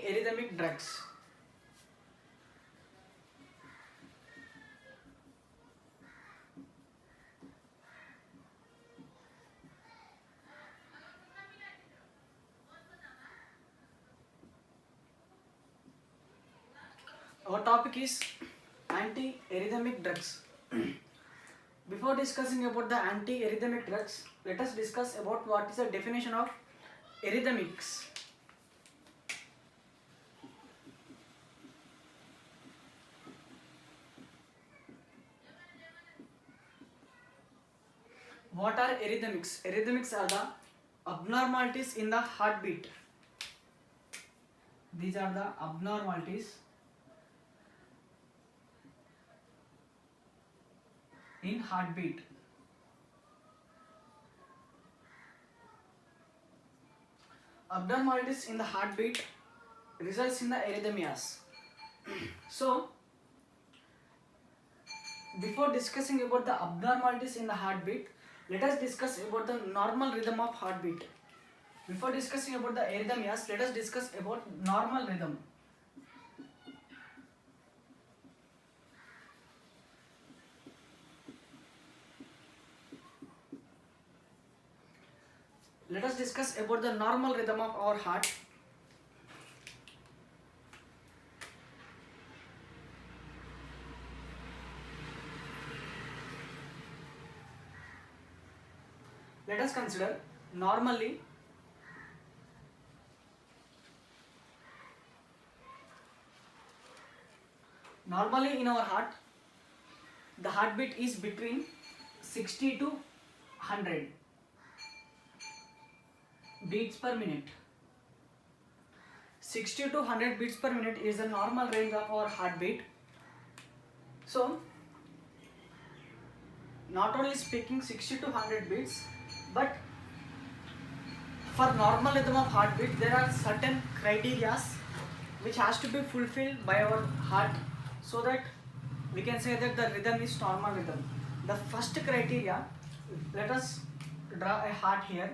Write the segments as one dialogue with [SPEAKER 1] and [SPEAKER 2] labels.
[SPEAKER 1] anti-arrhythmic drugs. Our topic is anti-arrhythmic drugs. Before discussing about the anti-arrhythmic drugs, let us discuss about what is the definition of arrhythmics. What are arrhythmics? Arrhythmics are the abnormalities in the heartbeat. These are the abnormalities in heartbeat. Abnormalities in the heartbeat results in the arrhythmias. So, before discussing about the abnormalities in the heartbeat, let us discuss about the normal rhythm of heartbeat. Before discussing about the arrhythmias, let us discuss about normal rhythm. Let us discuss about the normal rhythm of our heart. Let us consider normally in our heart, the heartbeat is between 60 to 100 beats per minute. 60 to 100 beats per minute is the normal range of our heartbeat. So, not only speaking 60 to 100 beats, but for normal rhythm of heartbeat, there are certain criteria which has to be fulfilled by our heart, so that we can say that the rhythm is normal rhythm. The first criteria, let us draw a heart here.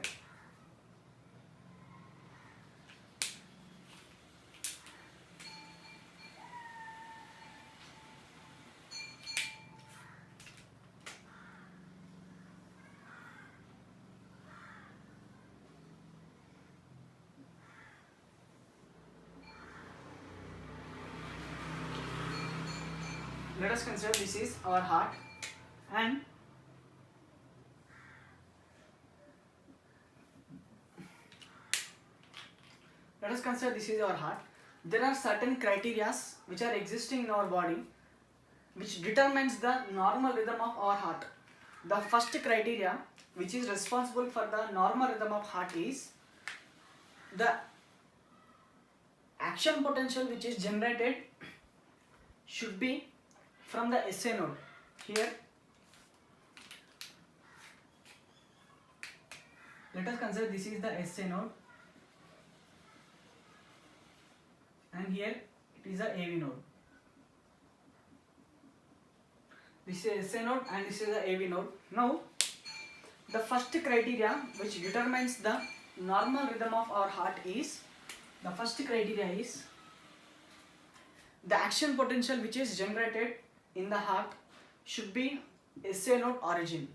[SPEAKER 1] Let us consider this is our heart, and let us consider this is our heart. There are certain criteria which are existing in our body which determines the normal rhythm of our heart. The first criteria which is responsible for the normal rhythm of heart is the action potential which is generated should be from the SA node. Here, let us consider this is the SA node, and here it is the AV node. This is SA node and this is the AV node. Now, the first criteria which determines the normal rhythm of our heart is, the first criteria is the action potential which is generated in the heart should be SA node origin.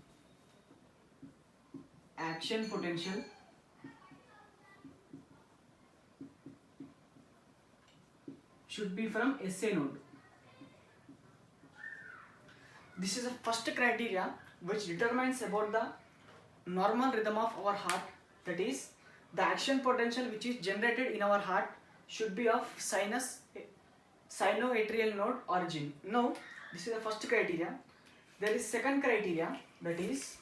[SPEAKER 1] Action potential should be from SA node. This is the first criteria which determines about the normal rhythm of our heart, that is the action potential which is generated in our heart should be of sinoatrial node origin. Now, this is the first criteria. There is second criteria, that is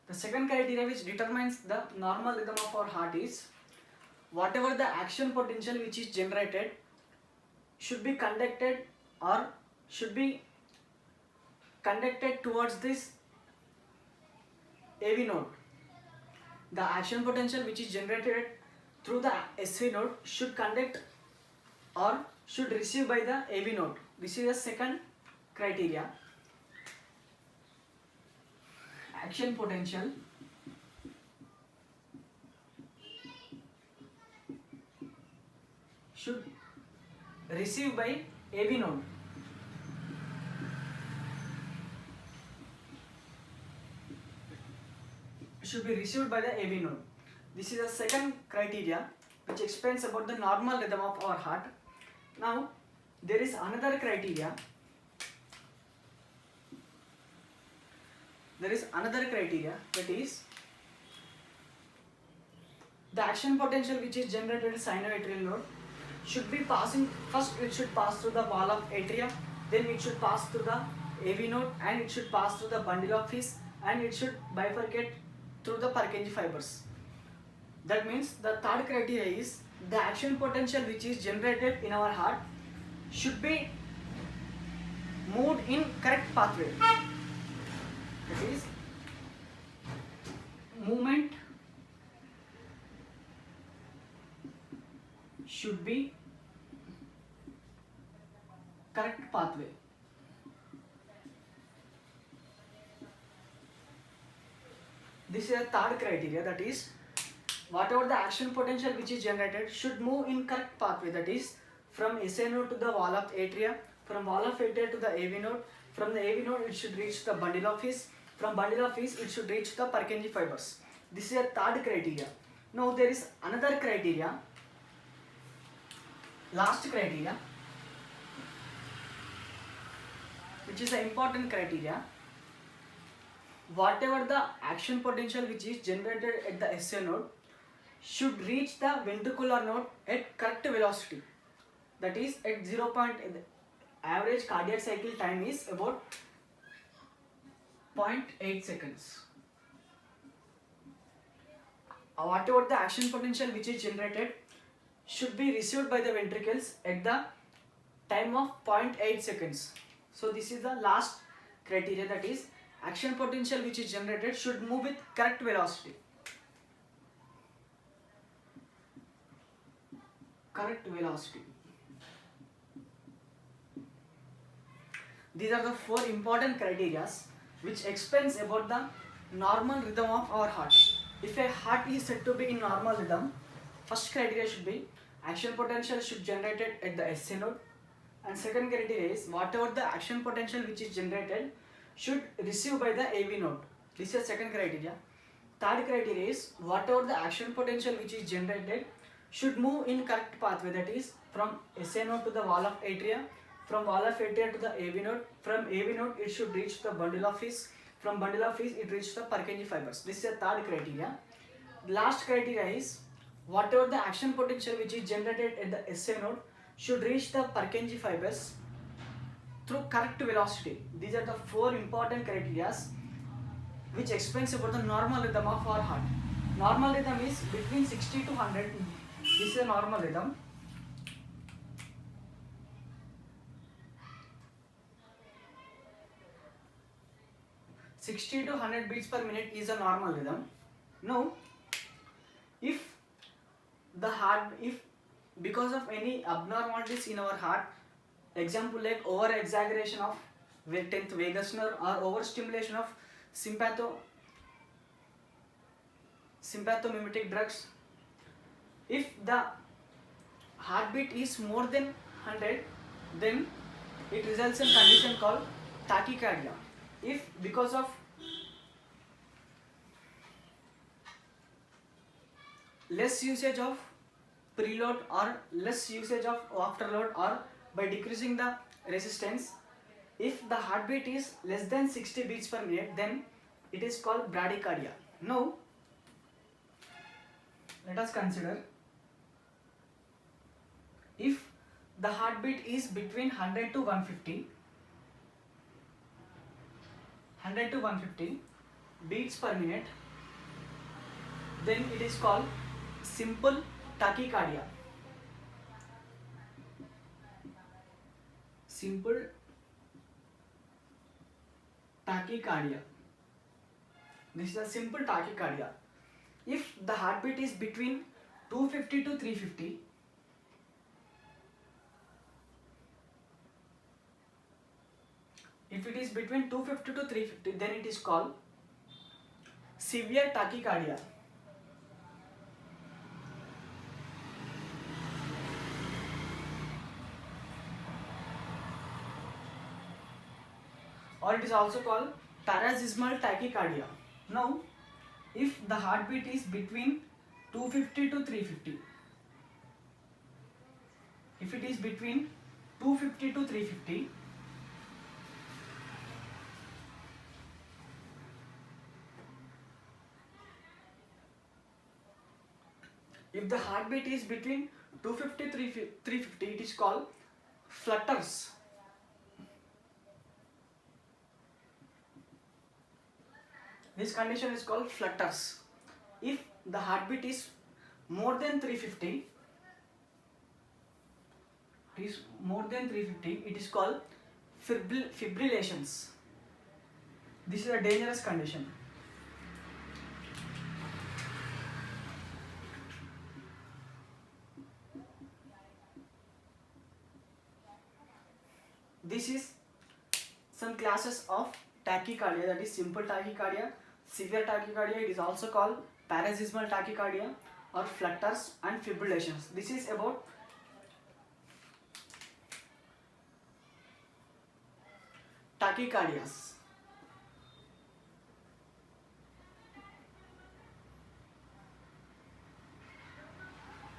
[SPEAKER 1] the second criteria which determines the normal rhythm of our heart is whatever the action potential which is generated should be conducted or should be conducted towards this AV node. The action potential which is generated through the SV node should conduct or should receive by the AV node. This is the second criteria. Action potential should receive by AV node. Should be received by the AV node. This is the second criteria which explains about the normal rhythm of our heart. Now there is another criteria. There is another criteria, that is the action potential which is generated in sinoatrial node should be passing, first it should pass through the wall of atria, then it should pass through the AV node, and it should pass through the bundle of His, and it should bifurcate through the Purkinje fibers. That means the third criteria is the action potential which is generated in our heart should be moved in correct pathway. That is, movement should be correct pathway. This is a third criteria, that is whatever the action potential which is generated should move in correct pathway, that is from SA node to the wall of atria, from wall of atria to the AV node, from the AV node it should reach the bundle of His, from bundle of His it should reach the Purkinje fibers. This is a third criteria. Now there is another criteria, last criteria, which is an important criteria. Whatever the action potential which is generated at the SA node should reach the ventricular node at correct velocity, that is at 0. Average cardiac cycle time is about 0.8 seconds. Whatever the action potential which is generated should be received by the ventricles at the time of 0.8 seconds. So this is the last criteria, that is action potential which is generated should move with correct velocity. Correct velocity. These are the 4 important criteria which explains about the normal rhythm of our heart. If a heart is said to be in normal rhythm, first criteria should be action potential should generated at the SA node, and second criteria is whatever the action potential which is generated should receive by the AV node. This is second criteria. Third criteria is whatever the action potential which is generated should move in correct pathway, that is from SA node to the wall of atria, from wall of atria to the AV node, from AV node it should reach the bundle of His, from bundle of His it reach the Purkinje fibers. This is the third criteria. Last criteria is whatever the action potential which is generated at the SA node should reach the Purkinje fibers through correct velocity. These are the 4 important criteria which explains about the normal rhythm of our heart. Normal rhythm is between 60 to 100. This is a normal rhythm. (60 to 100 beats per minute) is a normal rhythm. Now, if because of any abnormalities in our heart, example like over exaggeration of 10th vagus nerve or overstimulation of sympathomimetic drugs, if the heartbeat is more than 100, then it results in condition called tachycardia. If because of less usage of preload or less usage of afterload, or by decreasing the resistance, if the heartbeat is less than 60 beats per minute, then it is called bradycardia. Now let us consider if the heartbeat is between 100 to 150 beats per minute, then it is called simple tachycardia. Simple tachycardia. This is a simple tachycardia. If the heartbeat is between 250 to 350, if it is between 250 to 350, then it is called severe tachycardia. or it is also called paroxysmal tachycardia. Now, if the heartbeat is between 250 to 350, if it is between 250 to 350, if the heartbeat is between 250 350, it is called flutters. This condition is called flutters. If the heartbeat is more than 350, it is more than 350, it is called fibrillations. This is a dangerous condition. This is some classes of tachycardia, that is simple tachycardia, severe tachycardia. It is also called paroxysmal tachycardia or flutters and fibrillations. This is about tachycardias.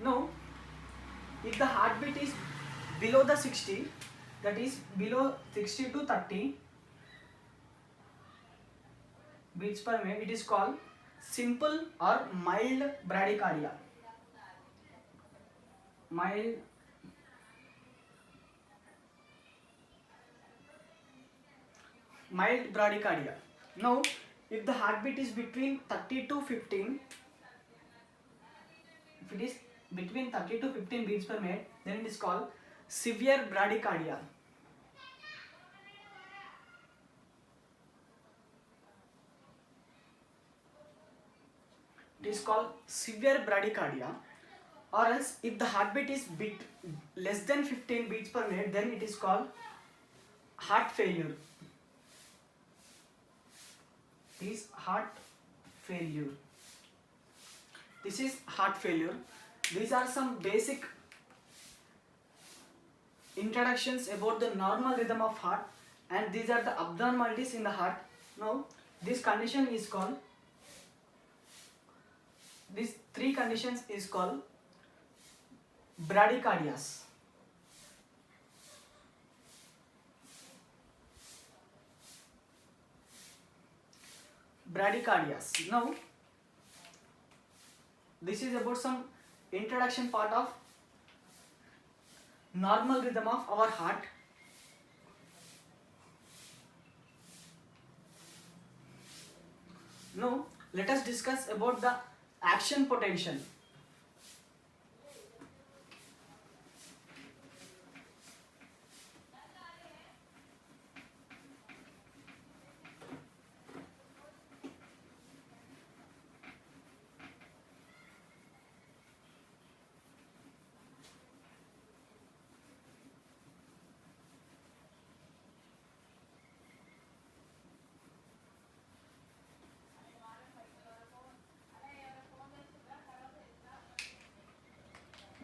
[SPEAKER 1] Now, if the heartbeat is below the 60, that is below 60 to 30 beats per minute, it is called simple or mild bradycardia. Mild bradycardia. Now, if the heartbeat is between 30 to 15, if it is between 30 to 15 beats per minute, then it is called severe bradycardia. It is called severe bradycardia. Or else, if the heartbeat is less than 15 beats per minute, then it is called heart failure. It is heart failure. This is heart failure. These are some basic introductions about the normal rhythm of heart, and these are the abnormalities in the heart. Now, this condition is called, these three conditions is called bradycardias. Bradycardias. Now, this is about some introduction part of normal rhythm of our heart. Now, let us discuss about the action potential.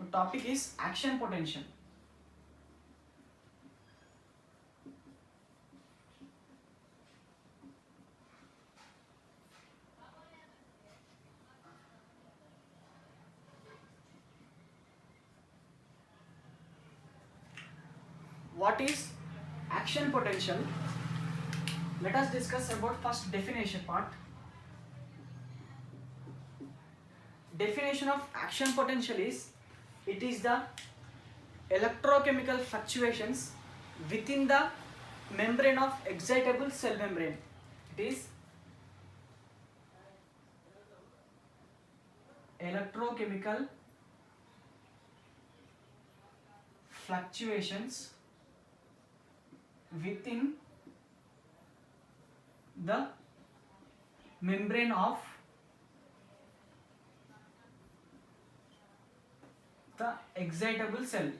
[SPEAKER 1] The topic is action potential. What is action potential? Let us discuss about first definition part. Definition of action potential is, it is the electrochemical fluctuations within the membrane of excitable cell membrane. It is electrochemical fluctuations within the membrane of the excitable cell.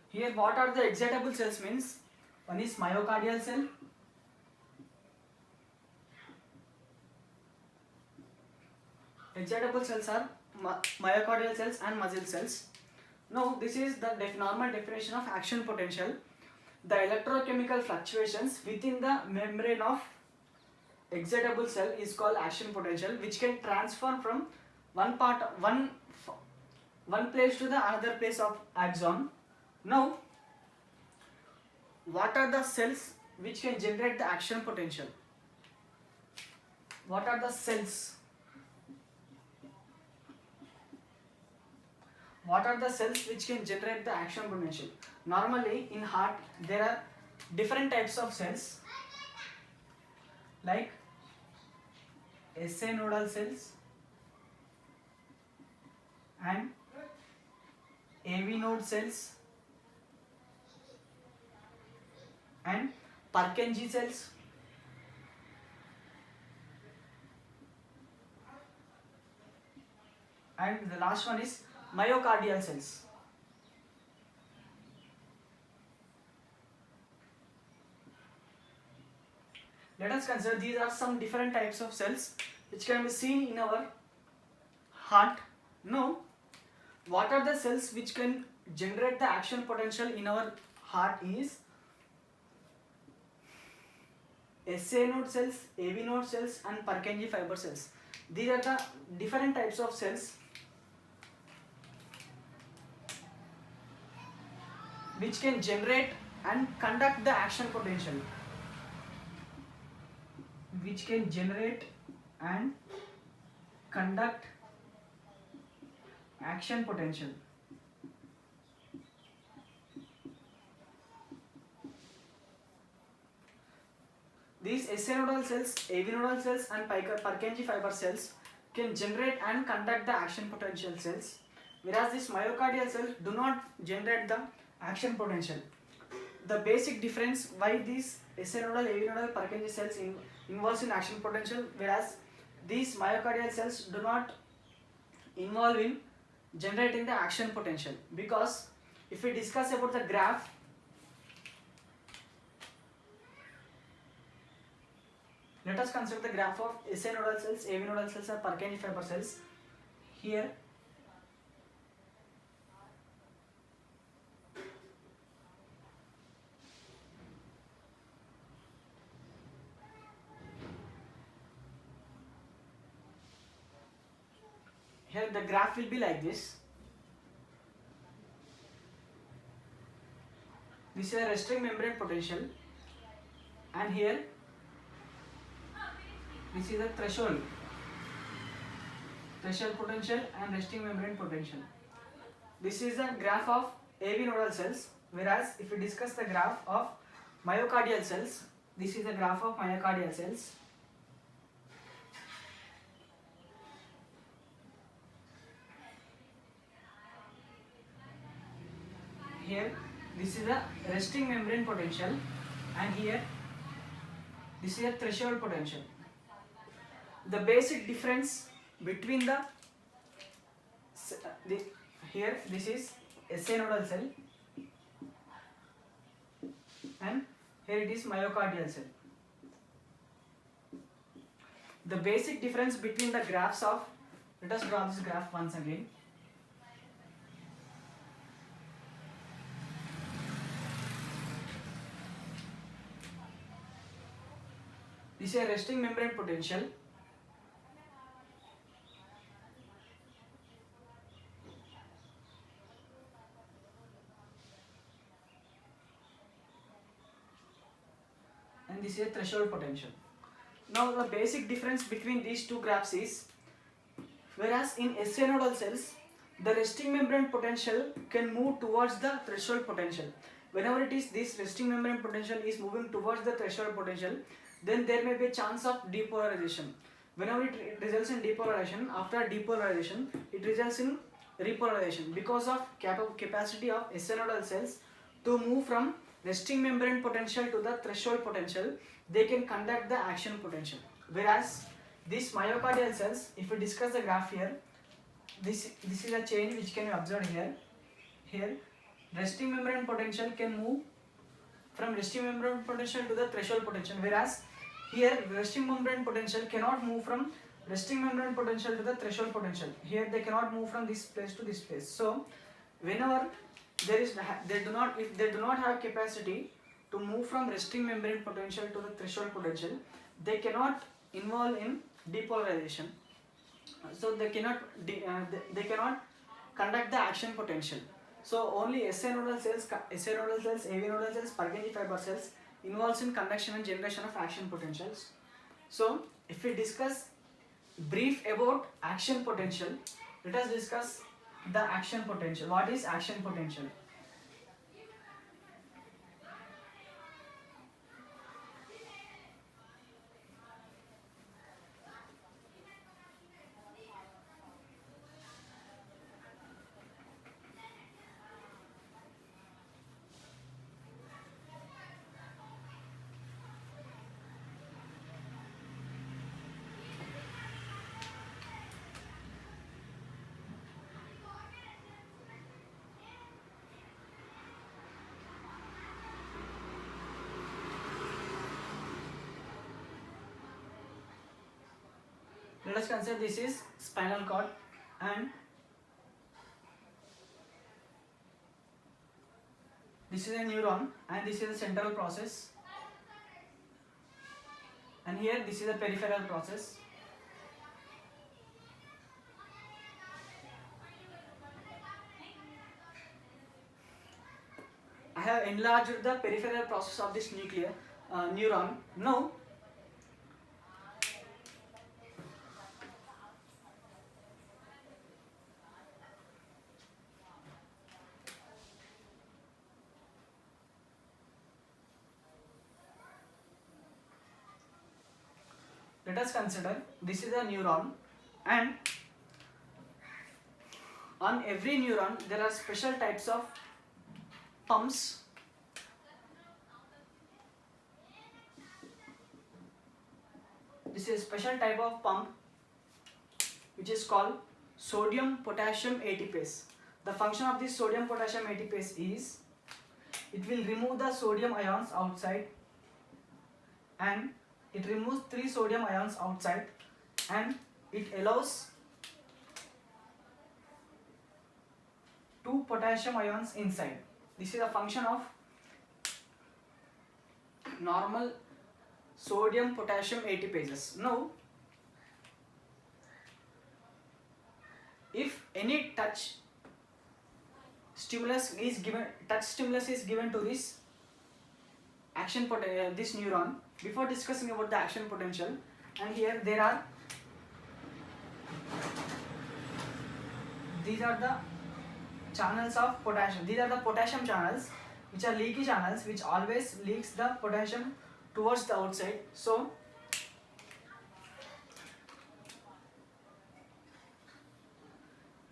[SPEAKER 1] Here, what are the excitable cells means? One is myocardial cell, excitable cells are myocardial cells and muscle cells. Now this is the normal definition of action potential. The electrochemical fluctuations within the membrane of excitable cell is called action potential, which can transform from one place to the another place of axon. Now, what are the cells which can generate the action potential? What are the cells? What are the cells which can generate the action potential? Normally in heart there are different types of cells like SA nodal cells and AV node cells and Purkinje cells and the last one is myocardial cells. Let us consider these are some different types of cells which can be seen in our heart. Now, what are the cells which can generate the action potential in our heart is SA node cells, AV node cells and Purkinje fiber cells. These are the different types of cells which can generate and conduct the action potential. Which can generate and conduct action potential. These SA nodal cells, AV nodal cells and Purkinje fiber cells can generate and conduct the action potential cells, whereas these myocardial cells do not generate the action potential. The basic difference why these SA nodal, AV nodal, Purkinje cells involves in action potential, whereas these myocardial cells do not involve in generating the action potential. Because if we discuss about the graph, let us consider the graph of SA nodal cells, AV nodal cells or Purkinje fiber cells. Here the graph will be like this. This is a resting membrane potential, and here this is a threshold potential and resting membrane potential. This is a graph of AV nodal cells, whereas if we discuss the graph of myocardial cells, this is the graph of myocardial cells. Here this is a resting membrane potential, and here this is a threshold potential. The basic difference between here this is SA nodal cell and here it is myocardial cell. The basic difference between the graphs of, let us draw this graph once again. This is a resting membrane potential. And this is a threshold potential. Now the basic difference between these two graphs is, whereas in SA nodal cells, the resting membrane potential can move towards the threshold potential. Whenever it is this resting membrane potential is moving towards the threshold potential, then there may be a chance of depolarization. Whenever it results in depolarization, after depolarization, it results in repolarization because of capacity of SA nodal cells to move from resting membrane potential to the threshold potential. They can conduct the action potential. Whereas these myocardial cells, if we discuss the graph here, this is a change which can be observed here. Here, resting membrane potential can move from resting membrane potential to the threshold potential, whereas here resting membrane potential cannot move from resting membrane potential to the threshold potential. Here they cannot move from this place to this place. So whenever there is they do not if they do not have capacity to move from resting membrane potential to the threshold potential, they cannot involve in depolarization. So they cannot they cannot conduct the action potential. So only SA nodal cells, AV nodal cells, Purkinje fiber cells involves in conduction and generation of action potentials. So if we discuss brief about action potential, let us discuss the action potential. What is action potential? Let us consider this is spinal cord and this is a neuron and this is the central process, and here this is the peripheral process. I have enlarged the peripheral process of this neuron. Now let us consider this is a neuron, and on every neuron there are special types of pumps. This is a special type of pump which is called sodium potassium ATPase. The function of this sodium potassium ATPase is it will remove the sodium ions outside, and it removes 3 sodium ions outside, and it allows 2 potassium ions inside. This is a function of normal sodium potassium ATPases. Now if any touch stimulus is given to this this neuron, before discussing about the action potential, and here there are these are the channels of potassium. These are the potassium channels which are leaky channels which always leaks the potassium towards the outside. So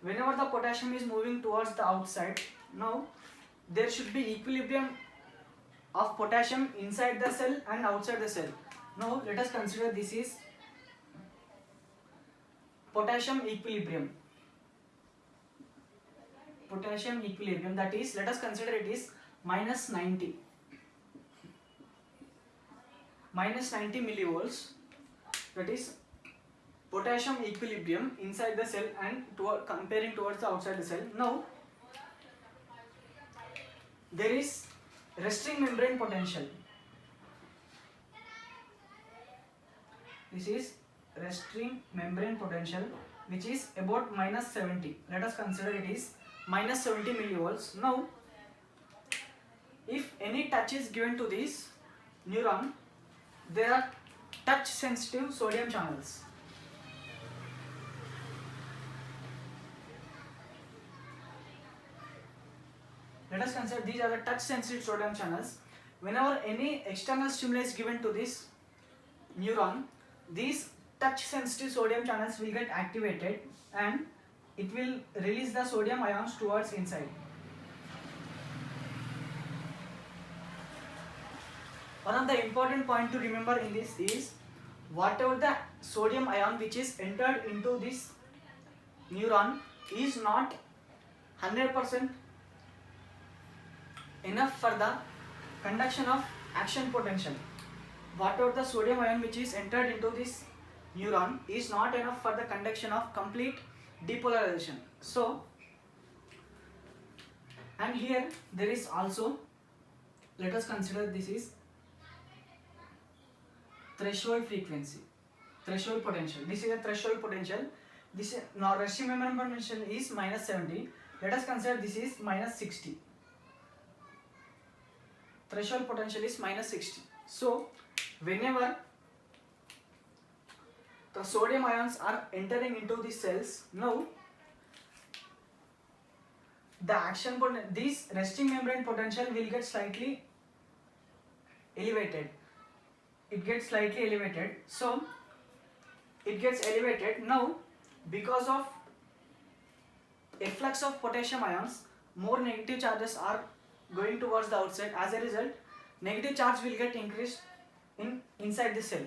[SPEAKER 1] whenever the potassium is moving towards the outside, now there should be equilibrium of potassium inside the cell and outside the cell. Now let us consider this is potassium equilibrium. Potassium equilibrium, that is, let us consider it is minus 90 millivolts. That is potassium equilibrium inside the cell and comparing towards the outside the cell. Now there is resting membrane potential. This is resting membrane potential which is about minus 70. Let us consider it is minus 70 millivolts. Now if any touch is given to this neuron, there are touch sensitive sodium channels. Let us consider these are the touch sensitive sodium channels. Whenever any external stimulus is given to this neuron, these touch sensitive sodium channels will get activated and it will release the sodium ions towards inside. One of the important point to remember in this is whatever the sodium ion which is entered into this neuron is not 100% enough for the conduction of action potential. Whatever the sodium ion which is entered into this neuron is not enough for the conduction of complete depolarization. So And here there is also, let us consider this is threshold frequency, threshold potential. This is a threshold potential. This is, now resting membrane potential is minus 70. Let us consider this is minus 60. Threshold potential is minus 60. So whenever the sodium ions are entering into the cells, now the action potential, this resting membrane potential will get slightly elevated. It gets slightly elevated. So it gets elevated now because of efflux of potassium ions. More negative charges are going towards the outside. As a result, negative charge will get increased inside the cell.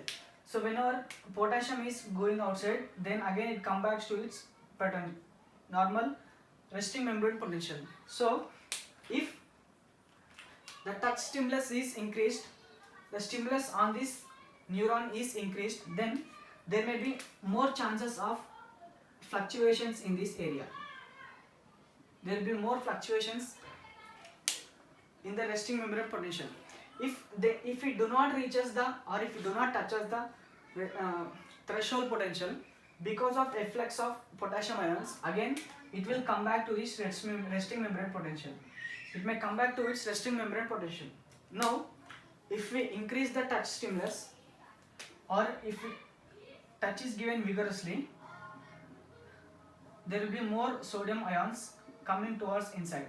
[SPEAKER 1] So whenever potassium is going outside, then again it comes back to its pattern, normal resting membrane potential. So if the touch stimulus is increased, the stimulus on this neuron is increased, then there may be more chances of fluctuations in this area. There will be more fluctuations in the resting membrane potential. If it do not reaches the, or if it do not touches the threshold potential, because of efflux of potassium ions, again it will come back to its resting membrane potential. It may come back to its resting membrane potential. Now if we increase the touch stimulus, or if touch is given vigorously, there will be more sodium ions coming towards inside.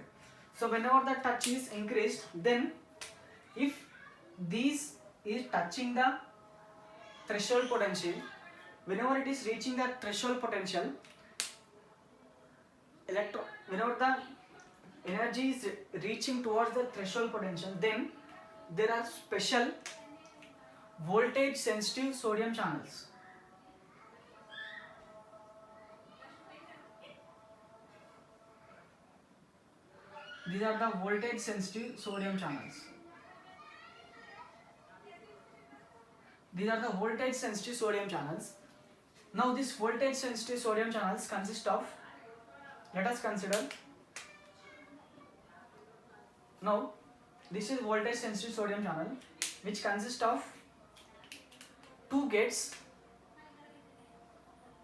[SPEAKER 1] So whenever the touch is increased, then if this is touching the threshold potential, whenever it is reaching the threshold potential, whenever the energy is reaching towards the threshold potential, then there are special voltage sensitive sodium channels. These are the voltage sensitive sodium channels. These are the voltage sensitive sodium channels. Now this voltage sensitive sodium channels consist of, let us consider, now this is voltage sensitive sodium channel, which consists of two gates.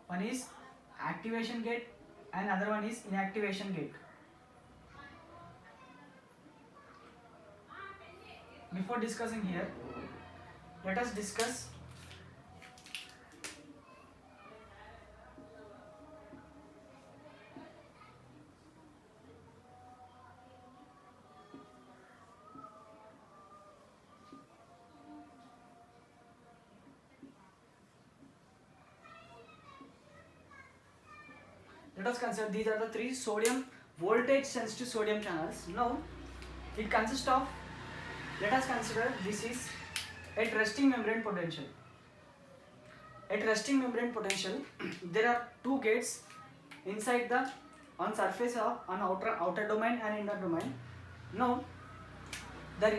[SPEAKER 1] One is activation gate and other one is inactivation gate. Before discussing here, let us discuss these are the three sodium voltage sensitive sodium channels. Now it consists of, let us consider this is at resting membrane potential. At resting membrane potential, there are two gates inside the, on surface of an outer domain and inner domain. Now the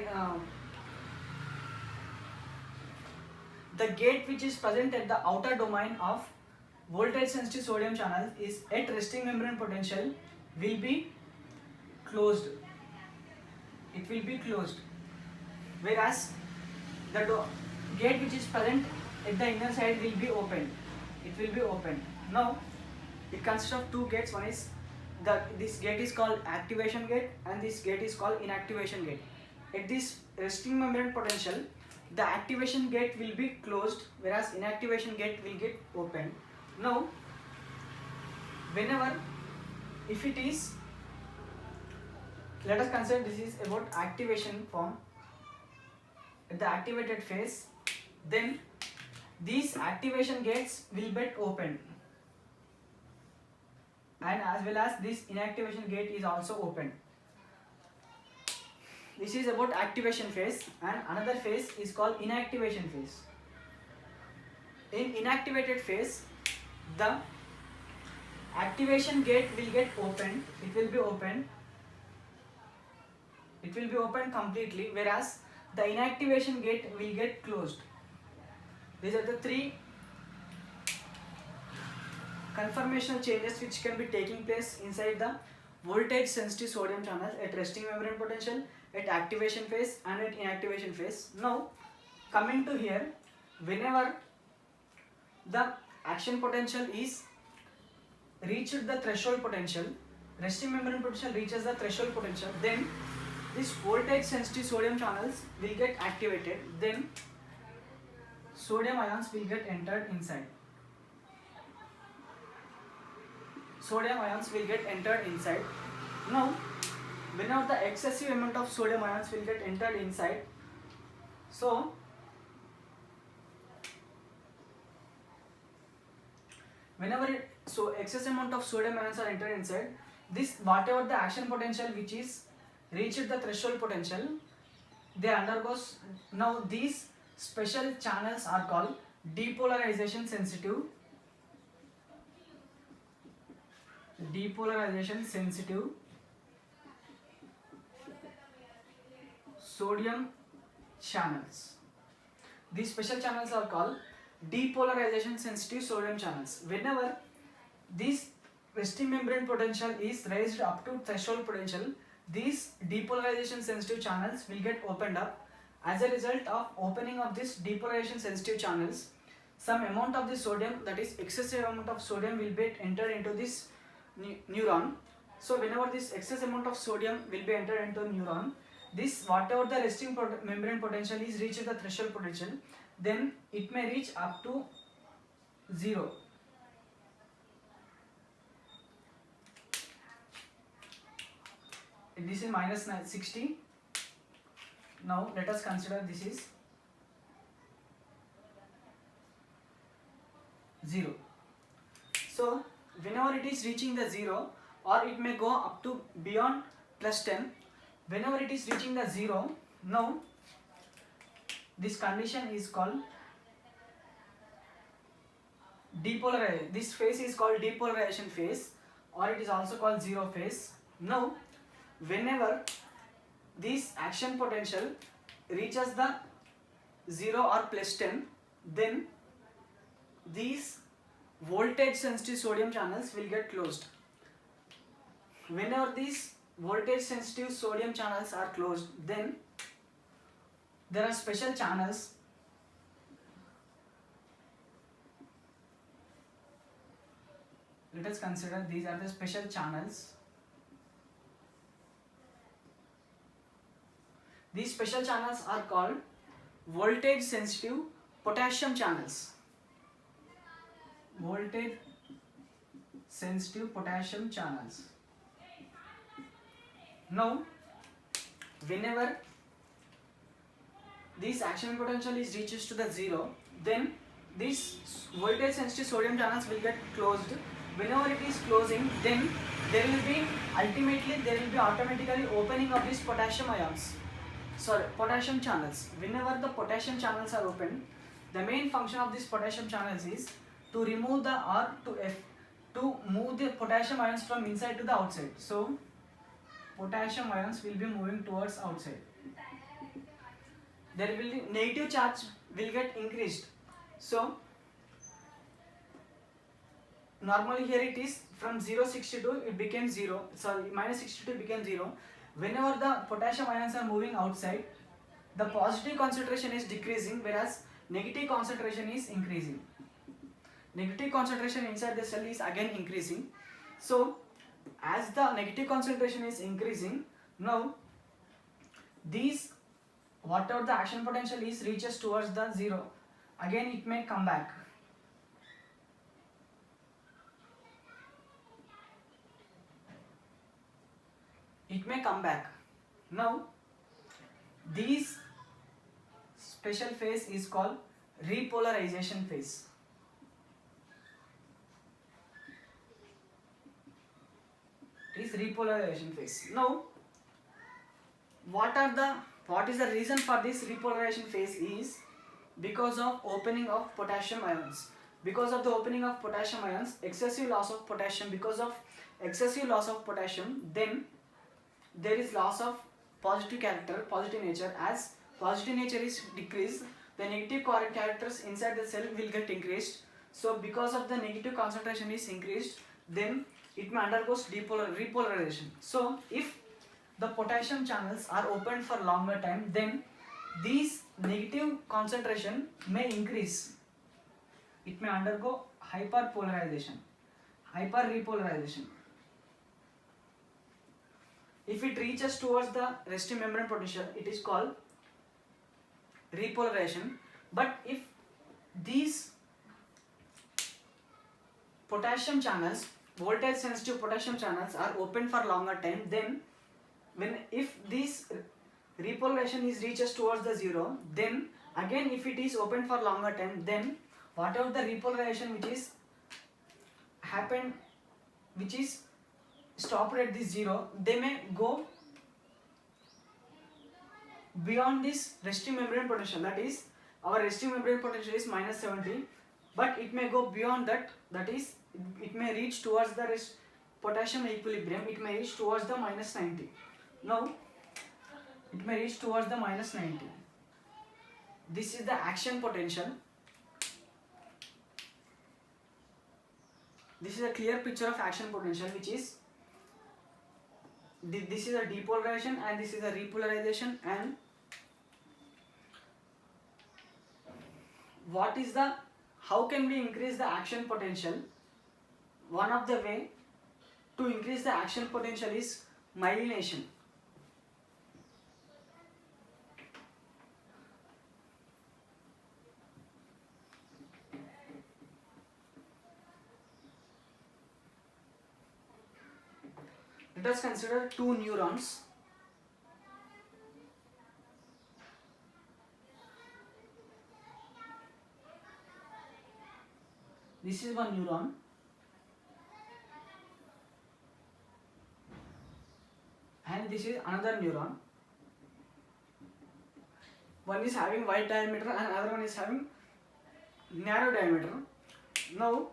[SPEAKER 1] gate which is present at the outer domain of voltage sensitive sodium channel is at resting membrane potential will be closed. It will be closed. Whereas the gate which is present at the inner side will be open. It will be open. Now it consists of two gates. One is this gate is called activation gate and this gate is called inactivation gate. At this resting membrane potential, the activation gate will be closed, whereas inactivation gate will get open. Now whenever, if it is, let us consider this is about activation form. At the activated phase, then these activation gates will get opened, and as well as this inactivation gate is also opened. This is about activation phase, and another phase is called inactivation phase. In inactivated phase, the activation gate will get opened. It will be opened. It will be opened completely, whereas the inactivation gate will get closed. These are the three conformational changes which can be taking place inside the voltage sensitive sodium channels at resting membrane potential, at activation phase and at inactivation phase. Now coming to here, whenever the action potential is reached the threshold potential, resting membrane potential reaches the threshold potential, then this voltage sensitive sodium channels will get activated, then sodium ions will get entered inside. Sodium ions will get entered inside. Now whenever the excessive amount of sodium ions will get entered inside, so excess amount of sodium ions are entered inside, this whatever the action potential which is reached the threshold potential, they undergoes. Now these special channels are called depolarization sensitive sodium channels. These special channels are called depolarization sensitive sodium channels. Whenever this resting membrane potential is raised up to threshold potential, these depolarization sensitive channels will get opened up. As a result of opening of this depolarization sensitive channels, some amount of the sodium, that is excessive amount of sodium, will be entered into this neuron. So whenever this excess amount of sodium will be entered into neuron, this whatever the resting membrane potential is reached the threshold potential, then it may reach up to 0. This is minus 60. Now let us consider this is 0. So whenever it is reaching the 0, or it may go up to beyond plus 10, whenever it is reaching the 0, now this condition is called depolarization. This phase is called depolarization phase, or it is also called 0 phase. Now whenever this action potential reaches the 0 or plus 10, then these voltage sensitive sodium channels will get closed. Whenever these voltage sensitive sodium channels are closed, then there are special channels. Let us consider these are the special channels. These special channels are called voltage sensitive potassium channels. Voltage sensitive potassium channels. Now whenever this action potential is reaches to the 0, then these voltage sensitive sodium channels will get closed. Whenever it is closing, then there will be automatically opening of these potassium channels. Whenever the potassium channels are open, the main function of these potassium channels is to remove to move the potassium ions from inside to the outside. So potassium ions will be moving towards outside. There will be negative charge will get increased. So normally here it is from 0.62 it became 0. Sorry, minus 62 became 0. Whenever the potassium ions are moving outside, the positive concentration is decreasing, whereas negative concentration is increasing. Negative concentration inside the cell is again increasing. So as the negative concentration is increasing, now these whatever the action potential is reaches towards the 0, again it may come back. It may come back. Now this special phase is called repolarization phase. It is repolarization phase. Now what is the reason for this repolarization phase is because of opening of potassium ions. Because of the opening of potassium ions, excessive loss of potassium, because of excessive loss of potassium, then there is loss of positive nature. As positive nature is decreased, the negative characters inside the cell will get increased. So because of the negative concentration is increased, then it may undergo repolarization. So if the potassium channels are opened for longer time, then these negative concentration may increase. It may undergo hyperpolarization, hyperrepolarization. If it reaches towards the resting membrane potential, it is called repolarization. But if these potassium channels, voltage sensitive potassium channels, are open for longer time, then if this repolarization is reaches towards the zero, then again if it is open for longer time, then whatever the repolarization which is happened, which is stopped at this zero, they may go beyond this resting membrane potential. That is, our resting membrane potential is minus 70, but it may go beyond that. That is, it may reach towards the potassium equilibrium. It may reach towards the minus 90. Now it may reach towards the minus 90. This is the action potential. This is a clear picture of action potential, which is this is a depolarization and this is a repolarization. And what is the, how can we increase the action potential? One of the way to increase the action potential is myelination. Let us consider two neurons. This is one neuron and this is another neuron. One is having wide diameter and another one is having narrow diameter. Now,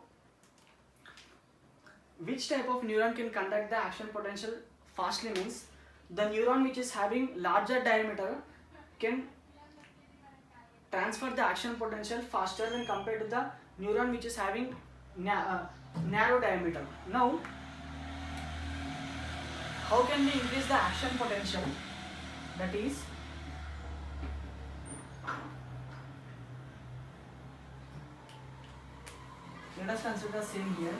[SPEAKER 1] which type of neuron can conduct the action potential fastly means the neuron which is having larger diameter can transfer the action potential faster when compared to the neuron which is having narrow diameter. Now, how can we increase the action potential? That is, let us consider the same here.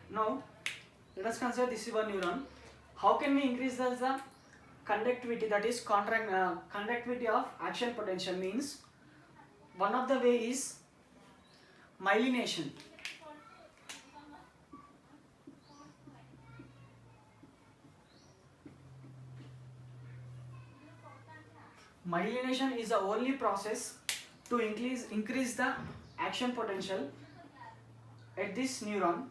[SPEAKER 1] Now, let us consider this is one neuron. How can we increase the conductivity, that is conductivity of action potential? Means one of the way is myelination. Myelination is the only process to increase the action potential at this neuron.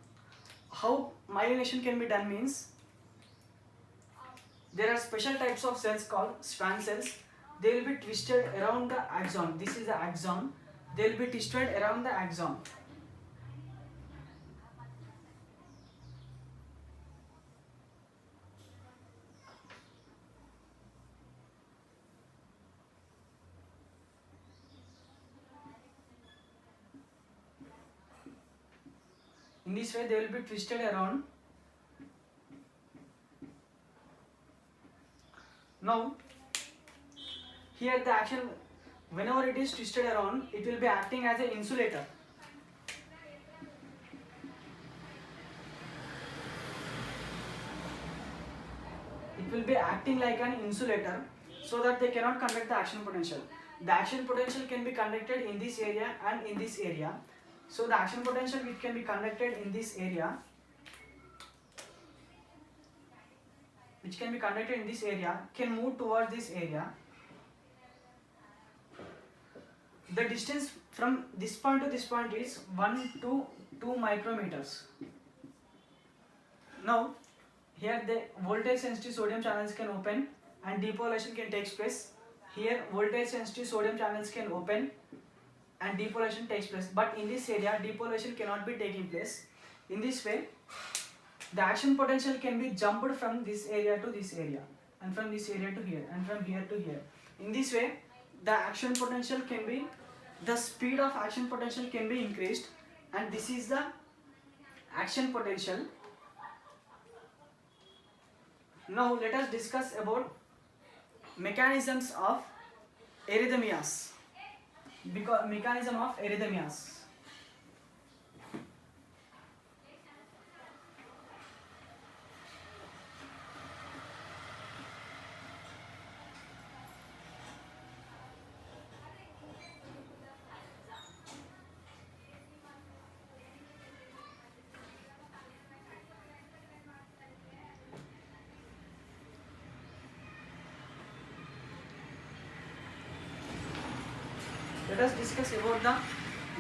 [SPEAKER 1] How myelination can be done means, there are special types of cells called Schwann cells. They will be twisted around the axon. This is the axon. They will be twisted around the axon. In this way, they will be twisted around. Now, here the action, whenever it is twisted around, it will be acting as an insulator. It will be acting like an insulator so that they cannot conduct the action potential. The action potential can be conducted in this area and in this area. So the action potential which can be conducted in this area, can move towards this area. The distance from this point to this point is 1 to 2 micrometers. Now, here the voltage sensitive sodium channels can open and depolarization can take place. Here voltage sensitive sodium channels can open and depolarization takes place, but in this area depolarization cannot be taking place. In this way, the action potential can be jumped from this area to this area. and from this area to here, and from here to here. In this way, the action potential can be, the speed of action potential can be increased, and this is the action potential. Now let us discuss about mechanisms of arrhythmias. Because mechanism of arrhythmias. Let us discuss about the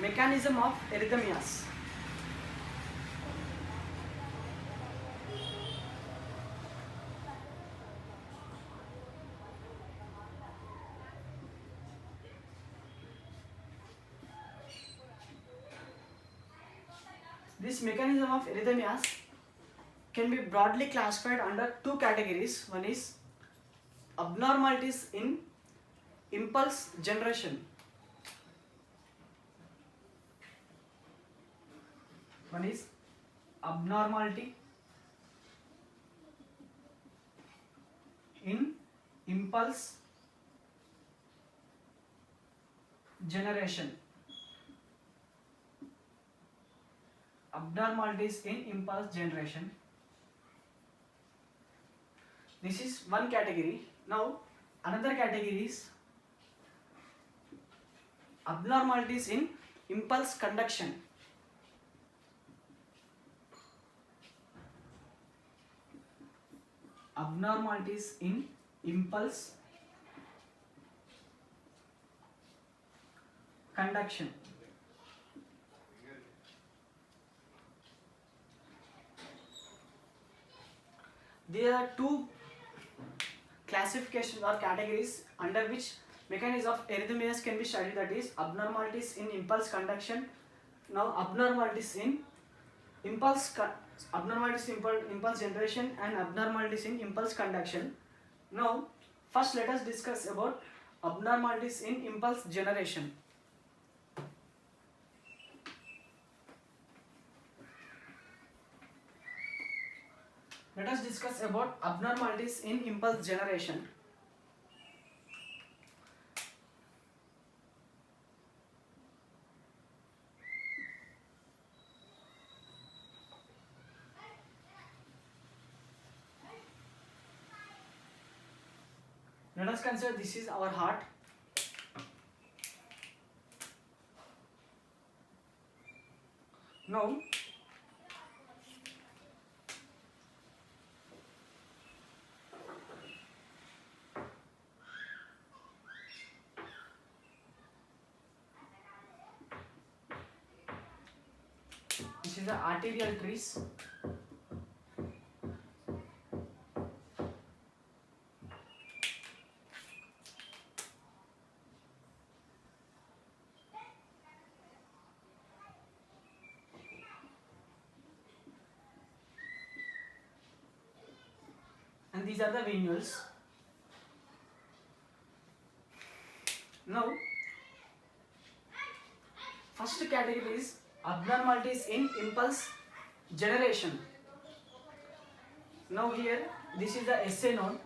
[SPEAKER 1] mechanism of arrhythmias. This mechanism of arrhythmias can be broadly classified under two categories. One is abnormalities in impulse generation. One is abnormality in impulse generation. Abnormalities in impulse generation. This is one category. Now another category is abnormalities in impulse conduction. Abnormalities in impulse conduction. There are two classifications or categories under which mechanism of arrhythmias can be studied, that is abnormalities in impulse conduction. Now abnormalities in impulse generation and abnormalities in impulse conduction. Now first let us discuss about abnormalities in impulse generation. Let us discuss about abnormalities in impulse generation. Let us consider this is our heart. Now this is the arterial trees. And these are the venules. Now first category is abnormalities in impulse generation. Now here this is the SA node.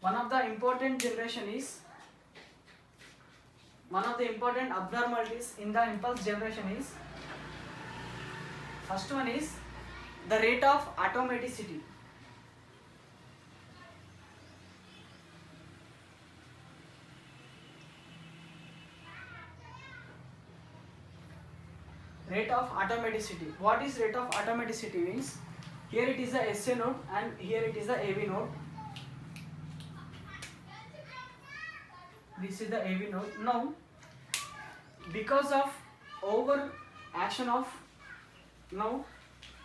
[SPEAKER 1] One of the important abnormalities in the impulse generation is, first one is the rate of automaticity. Rate of automaticity. What is rate of automaticity means? Here it is the SA node and here it is the AV node. This is the AV node. Now because of over action of, now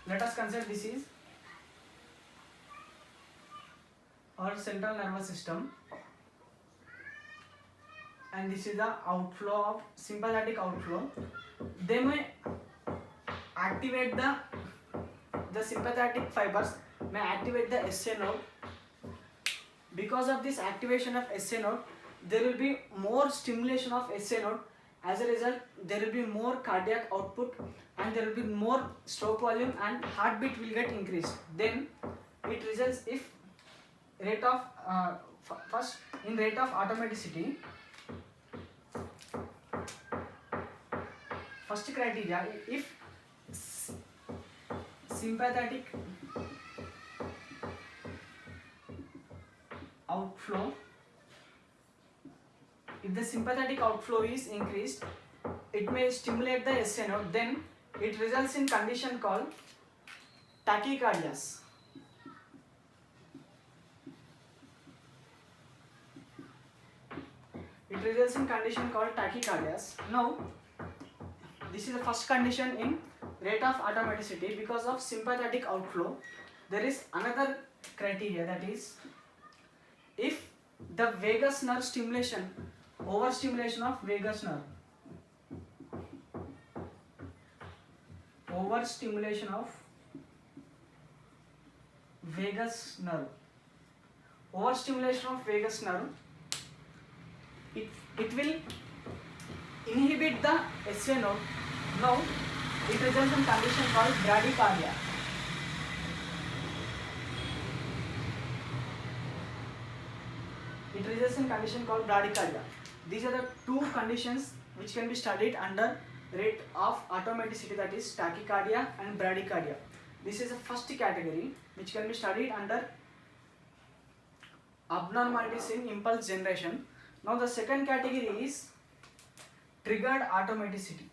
[SPEAKER 1] let us consider this is our central nervous system and this is the outflow of sympathetic outflow. They may activate the sympathetic fibers may activate the SA node. Because of this activation of SA node, there will be more stimulation of SA node. As a result, there will be more cardiac output and there will be more stroke volume and heartbeat will get increased. Then it results if rate of first in rate of automaticity. First criteria, if sympathetic outflow, if the sympathetic outflow is increased, it may stimulate the SA node, then it results in condition called tachycardias. It results in condition called tachycardias. Now, this is the first condition in rate of automaticity. Because of sympathetic outflow, there is another criteria, that is, if the vagus nerve stimulation, overstimulation of vagus nerve, overstimulation of vagus nerve, overstimulation of vagus nerve, it will inhibit the SA node. Now it results in condition called bradycardia. It results in condition called bradycardia. These are the two conditions which can be studied under rate of automaticity, that is tachycardia and bradycardia. This is the first category which can be studied under abnormalities in impulse generation. Now the second category is triggered automaticity.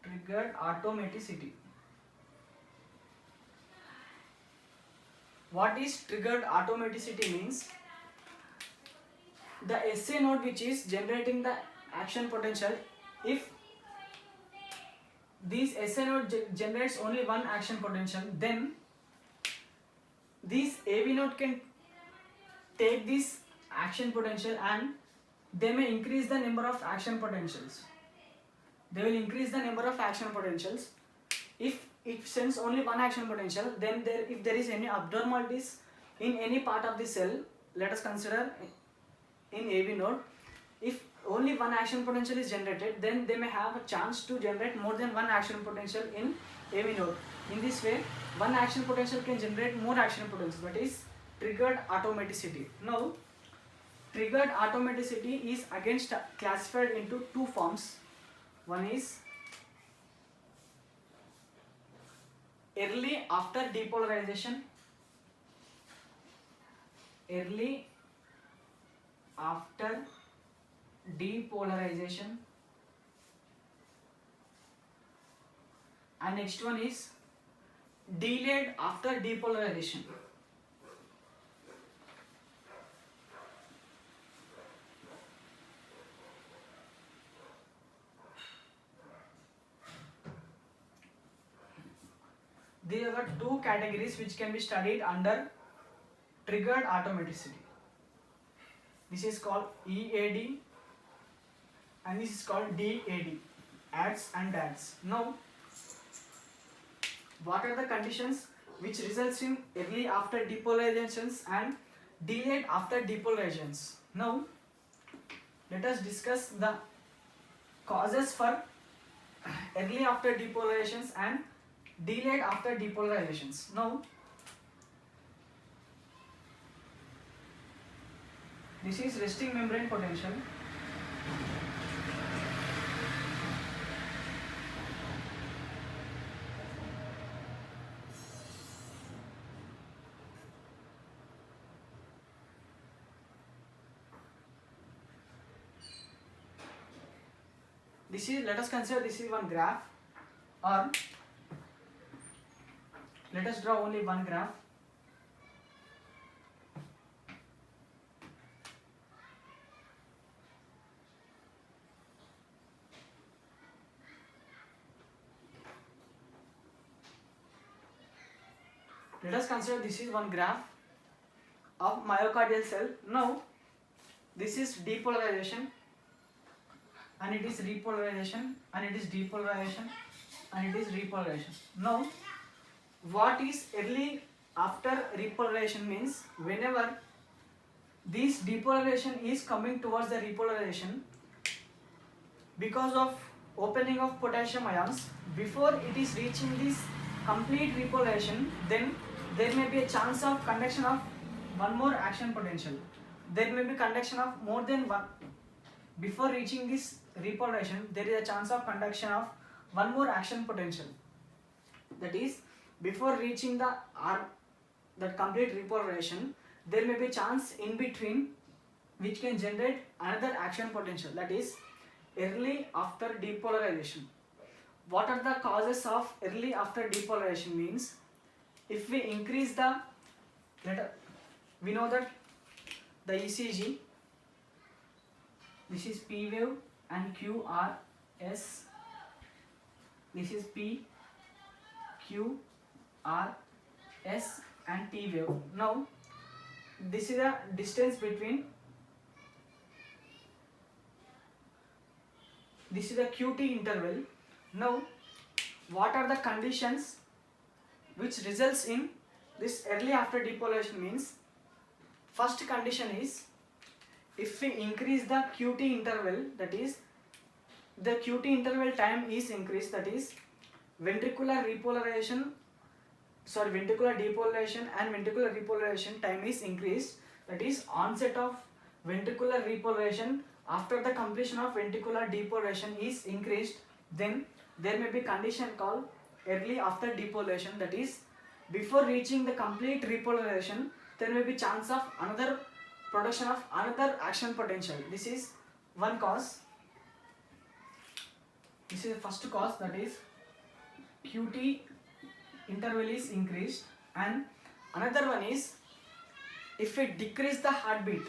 [SPEAKER 1] Triggered automaticity. What is triggered automaticity means? The SA node which is generating the action potential, if this SA node generates only one action potential, then this AV node can take this action potential and they may increase the number of action potentials. They will increase the number of action potentials. If it sends only one action potential, then if there is any abnormalities in any part of the cell, let us consider in AV node, if only one action potential is generated, then they may have a chance to generate more than one action potential in AV node. In this way, one action potential can generate more action potentials, that is triggered automaticity. Now, triggered automaticity is again classified into two forms. One is early after depolarization. Early after depolarization. And next one is delayed after depolarization. There are two categories which can be studied under triggered automaticity. This is called EAD and this is called DAD, ADS and DADS. Now, what are the conditions which results in early after depolarizations and delayed after depolarizations? Now, let us discuss the causes for early after depolarizations and delayed after depolarizations. Now, this is resting membrane potential. This is, let us consider this is one graph, or let us draw only one graph. Let us consider this is one graph of myocardial cell. Now, this is depolarization and it is repolarization and it is depolarization and it is repolarization. Now, what is early after repolarization means whenever this depolarization is coming towards the repolarization because of opening of potassium ions, before it is reaching this complete repolarization, then there may be a chance of conduction of one more action potential. There may be conduction of more than one. Before reaching this repolarization, there is a chance of conduction of one more action potential. That is, before reaching the that complete repolarization, there may be chance in between which can generate another action potential. That is, early after depolarization. What are the causes of early after depolarization means, if we increase the, we know that the ECG, this is P wave and QRS, this is P, Q, R, S and T wave. Now, this is the distance between, this is the QT interval. Now, what are the conditions which results in this early after depolarization means, first condition is, if we increase the QT interval, that is, the QT interval time is increased, that is, ventricular depolarization and ventricular repolarization time is increased, that is, onset of ventricular repolarization after the completion of ventricular depolarization is increased, then there may be condition called early after depolarization, that is, before reaching the complete repolarization, there may be chance of another production of another action potential. This is one cause. This is the first cause, that is, QT interval is increased, and another one is, if we decrease the heartbeat,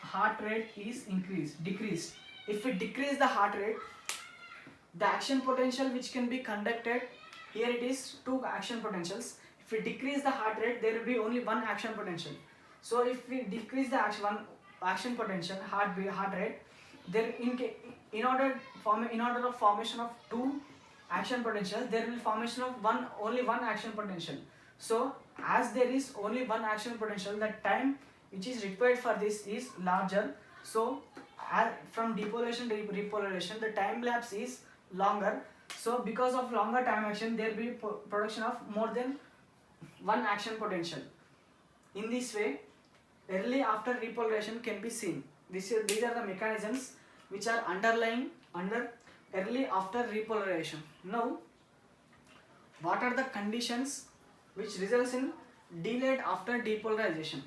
[SPEAKER 1] heart rate is decreased. If we decrease the heart rate, the action potential which can be conducted, here it is two action potentials. If we decrease the heart rate, there will be only one action potential. So if we decrease the action potential, heart rate, there in order of formation of two action potentials, there will be formation of only one action potential. So as there is only one action potential, the time which is required for this is larger. So from depolarization to repolarization, the time lapse is longer. So because of longer time action, there will be production of more than one action potential. In this way, early after repolarization can be seen. These are the mechanisms which are underlying under early after repolarization. Now, what are the conditions which results in delayed after depolarization?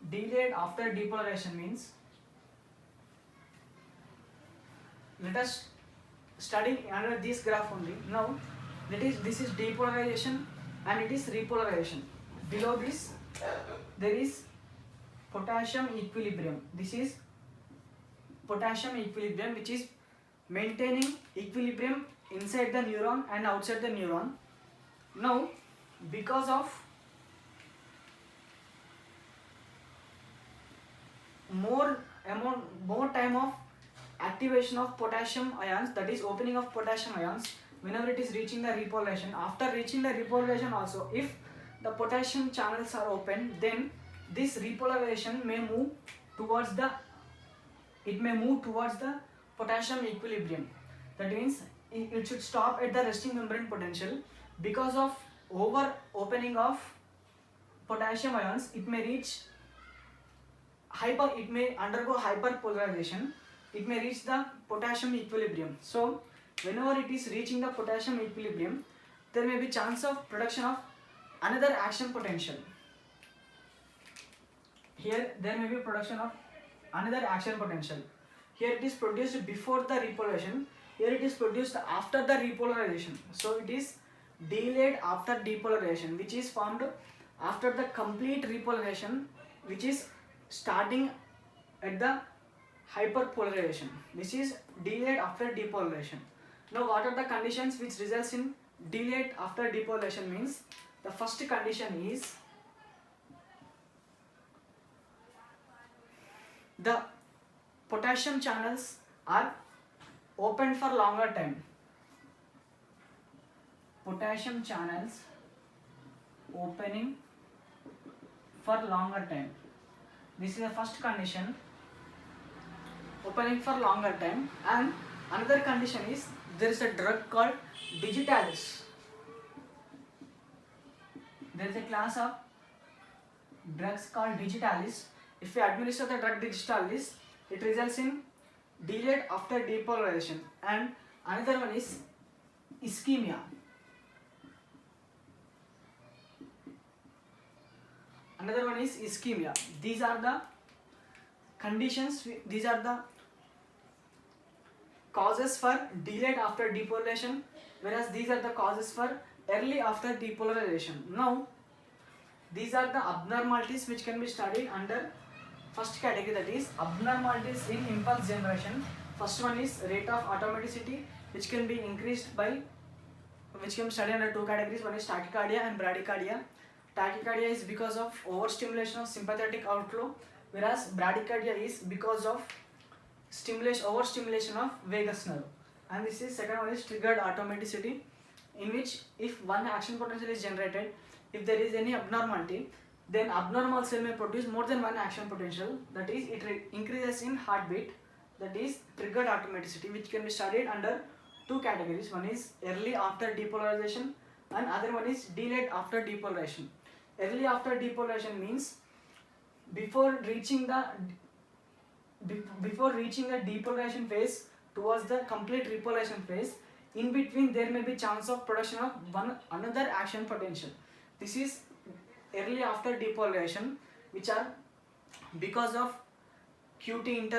[SPEAKER 1] Delayed after depolarization means, let us study under this graph only. Now, this is depolarization and it is repolarization. Below this, there is potassium equilibrium. This is potassium equilibrium, which is maintaining equilibrium inside the neuron and outside the neuron. Now, because of more time of activation of potassium ions, that is opening of potassium ions, whenever it is reaching the repolarization, after reaching the repolarization also, if the potassium channels are open, then this repolarization may move towards the potassium equilibrium. That means it should stop at the resting membrane potential. Because of over opening of potassium ions, it may undergo hyperpolarization. It may reach the potassium equilibrium. So whenever it is reaching the potassium equilibrium, there may be chance of production of another action potential. Here there may be production of another action potential. Here it is produced before the repolarization. Here it is produced after the repolarization. So it is delayed after depolarization, which is formed after the complete repolarization, which is starting at the hyperpolarization. This is delayed after depolarization. Now, what are the conditions which results in delayed after depolarization means, the first condition is the potassium channels are opened for longer time. Potassium channels opening for longer time. This is the first condition, opening for longer time. And another condition is there is a drug called digitalis. There is a class of drugs called digitalis. If we administer the drug digitalis, it results in delayed after depolarization. And another one is ischemia. Another one is ischemia. These are the conditions, these are the causes for delayed after depolarization, whereas these are the causes for early after depolarization. Now, these are the abnormalities which can be studied under first category, that is abnormalities in impulse generation. First one is rate of automaticity, which can be increased by, which can be studied under two categories. One is tachycardia and bradycardia. Tachycardia is because of overstimulation of sympathetic outflow, whereas bradycardia is because of overstimulation of vagus nerve. And this is second one is triggered automaticity, in which if one action potential is generated, if there is any abnormality, then abnormal cell may produce more than one action potential, that is it increases in heartbeat, that is triggered automaticity, which can be studied under two categories. One is early after depolarization and other one is delayed after depolarization. Early after depolarization means before reaching the depolarization phase towards the complete repolarization phase, in between there may be chance of production of another action potential. This is early after depolarization, which are because of QT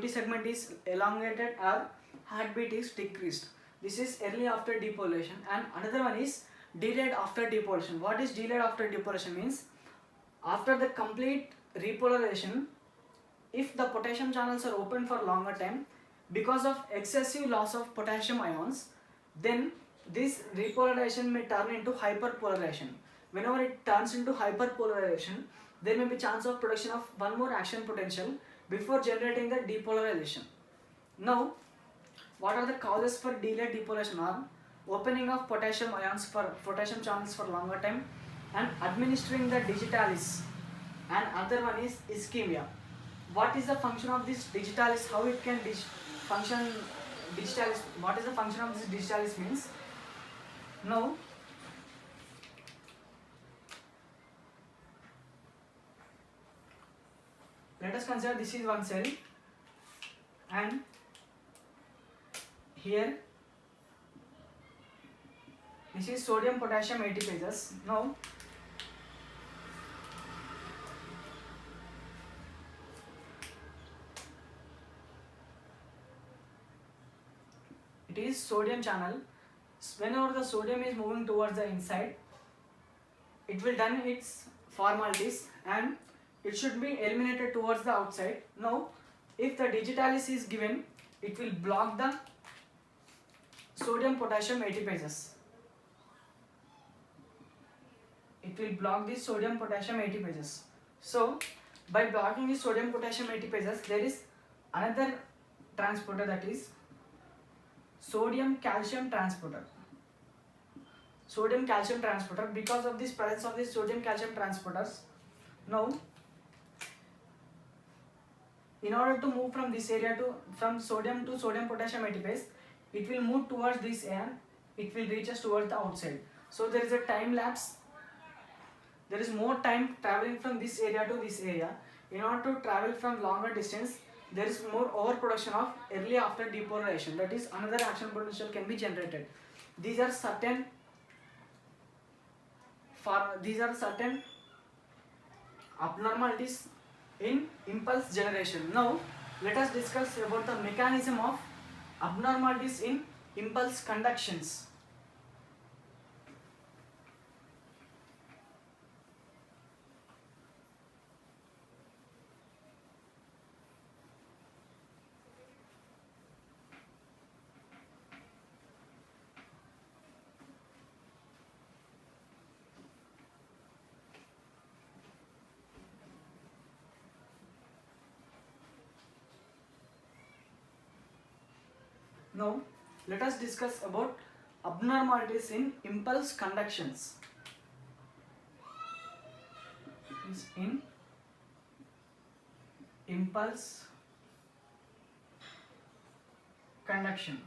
[SPEAKER 1] segment is elongated or heartbeat is decreased. This is early after depolarization. And another one is delayed after depolarization. What is delayed after depolarization means? After the complete repolarization, if the potassium channels are open for longer time, because of excessive loss of potassium ions, then this repolarization may turn into hyperpolarization. Whenever it turns into hyperpolarization, there may be chance of production of one more action potential before generating the depolarization. Now, what are the causes for delayed depolarization? Are opening of potassium channels for longer time, and administering the digitalis, and other one is ischemia. What is the function of this digitalis? How it can function digitalis? What is the function of this digitalis means? Now, let us consider this is one cell, and here this is sodium potassium ATPases. Now, it is sodium channel. Whenever the sodium is moving towards the inside, it will done its formalities and it should be eliminated towards the outside. Now, if the digitalis is given, it will block the sodium potassium ATPases. It will block the sodium potassium ATPases. So, by blocking the sodium potassium ATPases, there is another transporter, that is sodium calcium transporter. Sodium calcium transporter. Because of this presence of these sodium calcium transporters, now in order to move from this area from sodium to sodium potassium ATPase, it will move towards this and it will reach us towards the outside. So there is a time lapse. There is more time traveling from this area to this area. In order to travel from longer distance, there is more overproduction of early after depolarization. That is, another action potential can be generated. These are certain abnormalities in impulse generation. Now, let us discuss about the mechanism of abnormalities in impulse conductions. Now let us discuss about abnormalities in impulse conductions. Is in impulse conduction.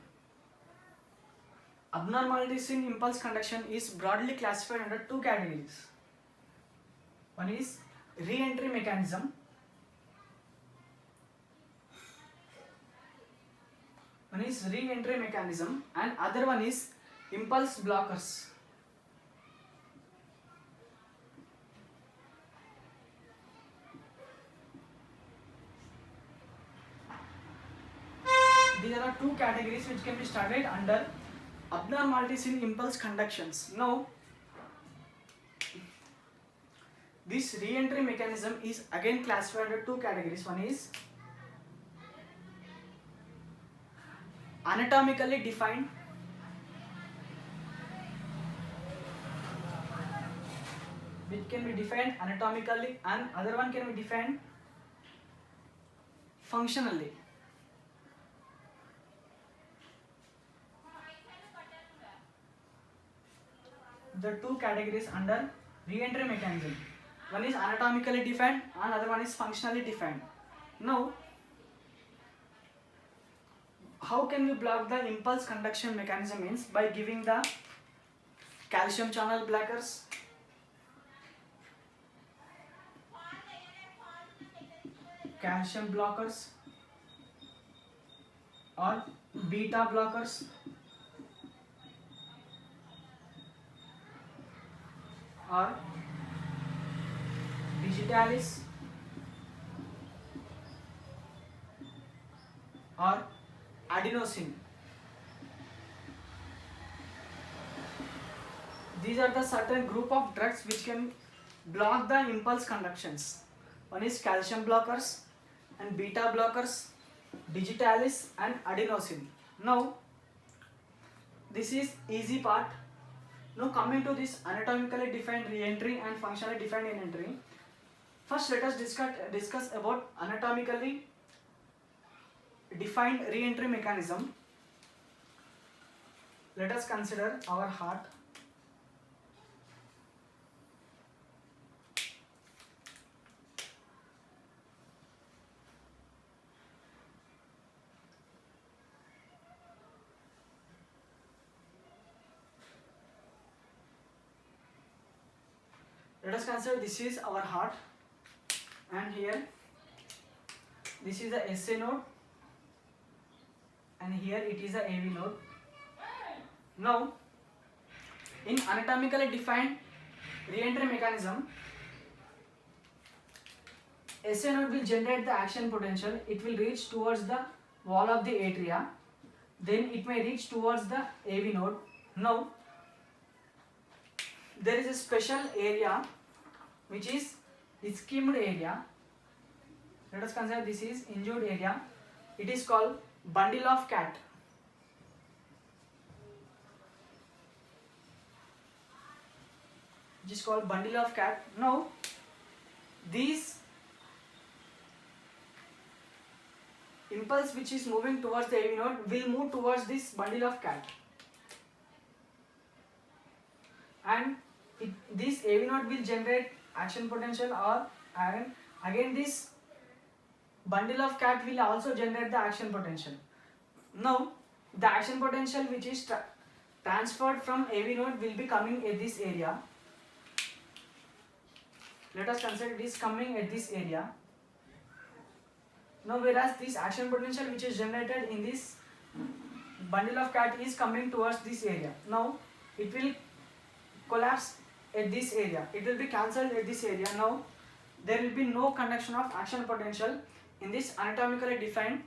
[SPEAKER 1] Abnormalities in impulse conduction is broadly classified under two categories. One is re-entry mechanism. One is re-entry mechanism and other one is impulse blockers. These are two categories which can be studied under abnormalities in impulse conductions. Now, this re-entry mechanism is again classified under two categories. One is anatomically defined, which can be defined anatomically, and other one can be defined functionally. The two categories under re-entry mechanism. One is anatomically defined and other one is functionally defined. Now, how can we block the impulse conduction mechanism? Means by giving the calcium channel blockers, or beta blockers, or digitalis, or adenosine. These are the certain group of drugs which can block the impulse conductions. One is calcium blockers and beta blockers, digitalis and adenosine. Now, this is easy part. Now coming to this anatomically defined re-entry and functionally defined re-entry. First let us discuss about anatomically defined re-entry mechanism. Let us consider our heart. Let us consider this is our heart, and here this is the SA node and here it is the AV node. Now, in anatomically defined re-entry mechanism, SA node will generate the action potential. It will reach towards the wall of the atria. Then it may reach towards the AV node. Now, there is a special area which is ischemic area. Let us consider this is injured area. It is called bundle of cat. Which is called bundle of cat. Now, these impulse which is moving towards the AV node will move towards this bundle of cat, and this AV node will generate action potential, or again this bundle of cat will also generate the action potential. Now, the action potential which is transferred from AV node will be coming at this area. Let us consider it is coming at this area. Now, whereas this action potential which is generated in this bundle of cat is coming towards this area. Now, it will collapse at this area. It will be cancelled at this area. Now, there will be no conduction of action potential in this anatomically defined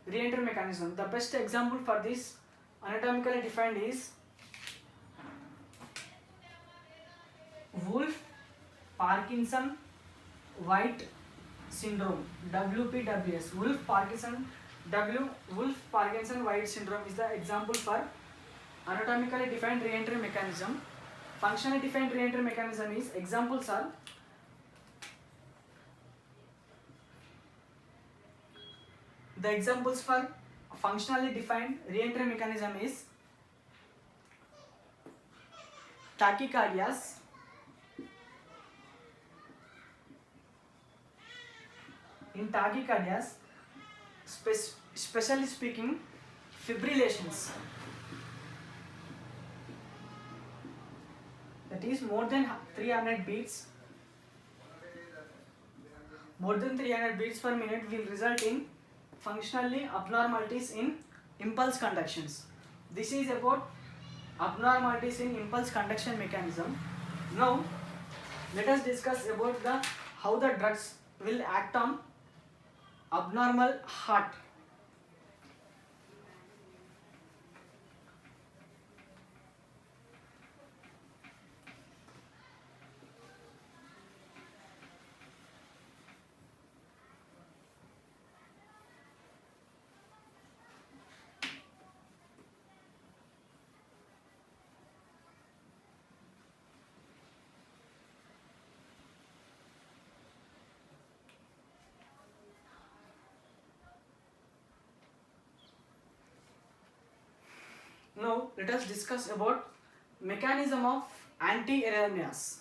[SPEAKER 1] re-entry mechanism. The best example for this anatomically defined is Wolff-Parkinson-White syndrome, WPWS. Wolff-Parkinson-White syndrome is the example for anatomically defined re-entry mechanism. Functionally defined re-entry mechanism is examples are the examples for functionally defined re-entry mechanism is tachycardias, in tachycardias, specially speaking, fibrillations, that is more than 300 beats per minute will result in functionally abnormalities in impulse conductions. This is about abnormalities in impulse conduction mechanism. Now let us discuss about how the drugs will act on abnormal heart. Now let us discuss about mechanism of antiarrhythmias.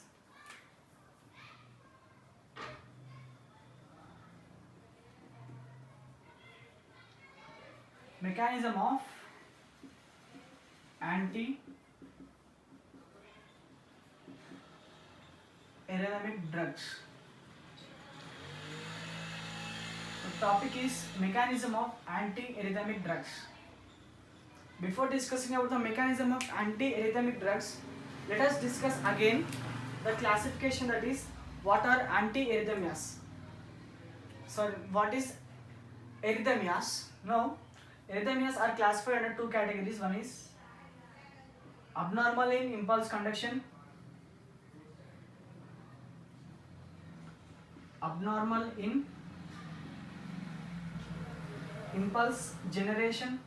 [SPEAKER 1] Mechanism of anti-arrhythmic drugs. The topic is mechanism of anti-arrhythmic drugs. Before discussing about the mechanism of anti-arrhythmic drugs, let us discuss again the classification, that is what are anti-arrhythmias. So what is arrhythmias? Now arrhythmias are classified under two categories. One is abnormal in impulse conduction, abnormal in impulse generation,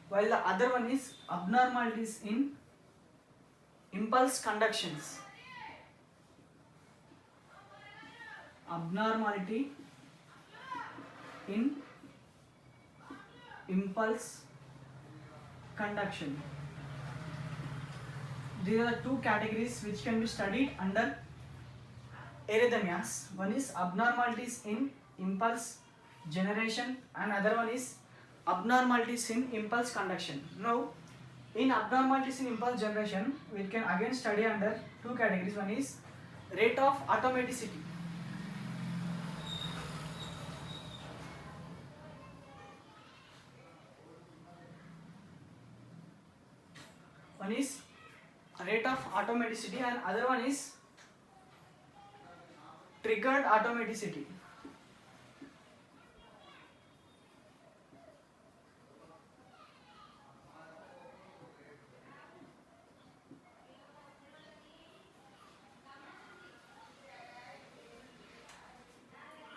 [SPEAKER 1] while the other one is abnormalities in impulse conductions. Abnormality in impulse conduction. These are the two categories which can be studied under arrhythmias. One is abnormalities in impulse generation and other one is abnormalities in impulse conduction. Now in abnormalities in impulse generation, we can again study under two categories. One is rate of automaticity. One is rate of automaticity and other one is triggered automaticity.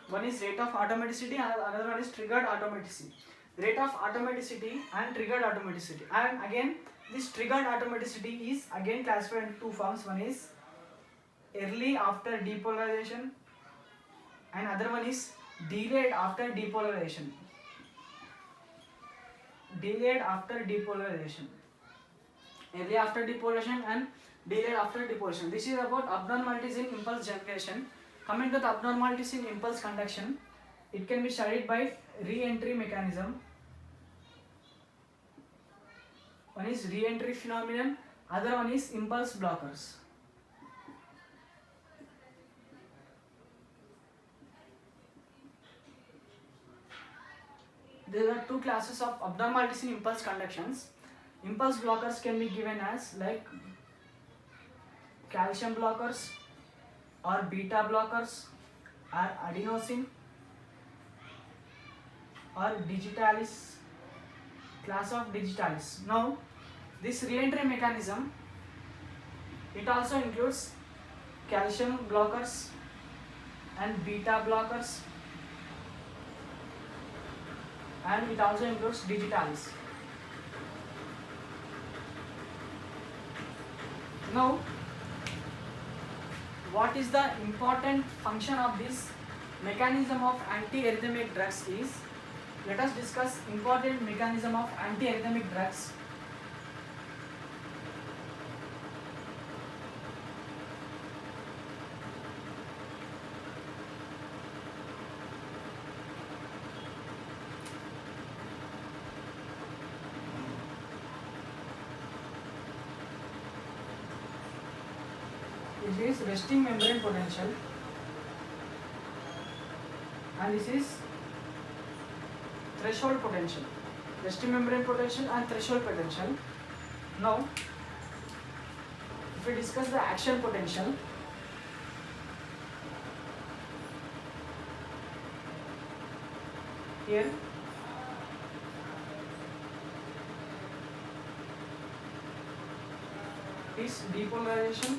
[SPEAKER 1] One is rate of automaticity and another one is triggered automaticity. Rate of automaticity and triggered automaticity. And again, this triggered automaticity is again classified into two forms. One is early after depolarization and other one is delayed after depolarization. Delayed after depolarization. Early after depolarization and delayed after depolarization. This is about abnormalities in impulse generation. Coming to the abnormalities in impulse conduction, it can be studied by re-entry mechanism. One is re-entry phenomenon, other one is impulse blockers. There are two classes of abnormalities in impulse conductions. Impulse blockers can be given as like calcium blockers or beta blockers or adenosine or digitalis, class of digitalis. Now this re-entry mechanism, it also includes calcium blockers and beta blockers, and it also includes digitalis. Now what is the important function of this mechanism of antiarrhythmic drugs is, let us discuss important mechanism of antiarrhythmic drugs. This is resting membrane potential, and this is threshold potential. Resting membrane potential and threshold potential. Now, if we discuss the action potential, here is depolarization,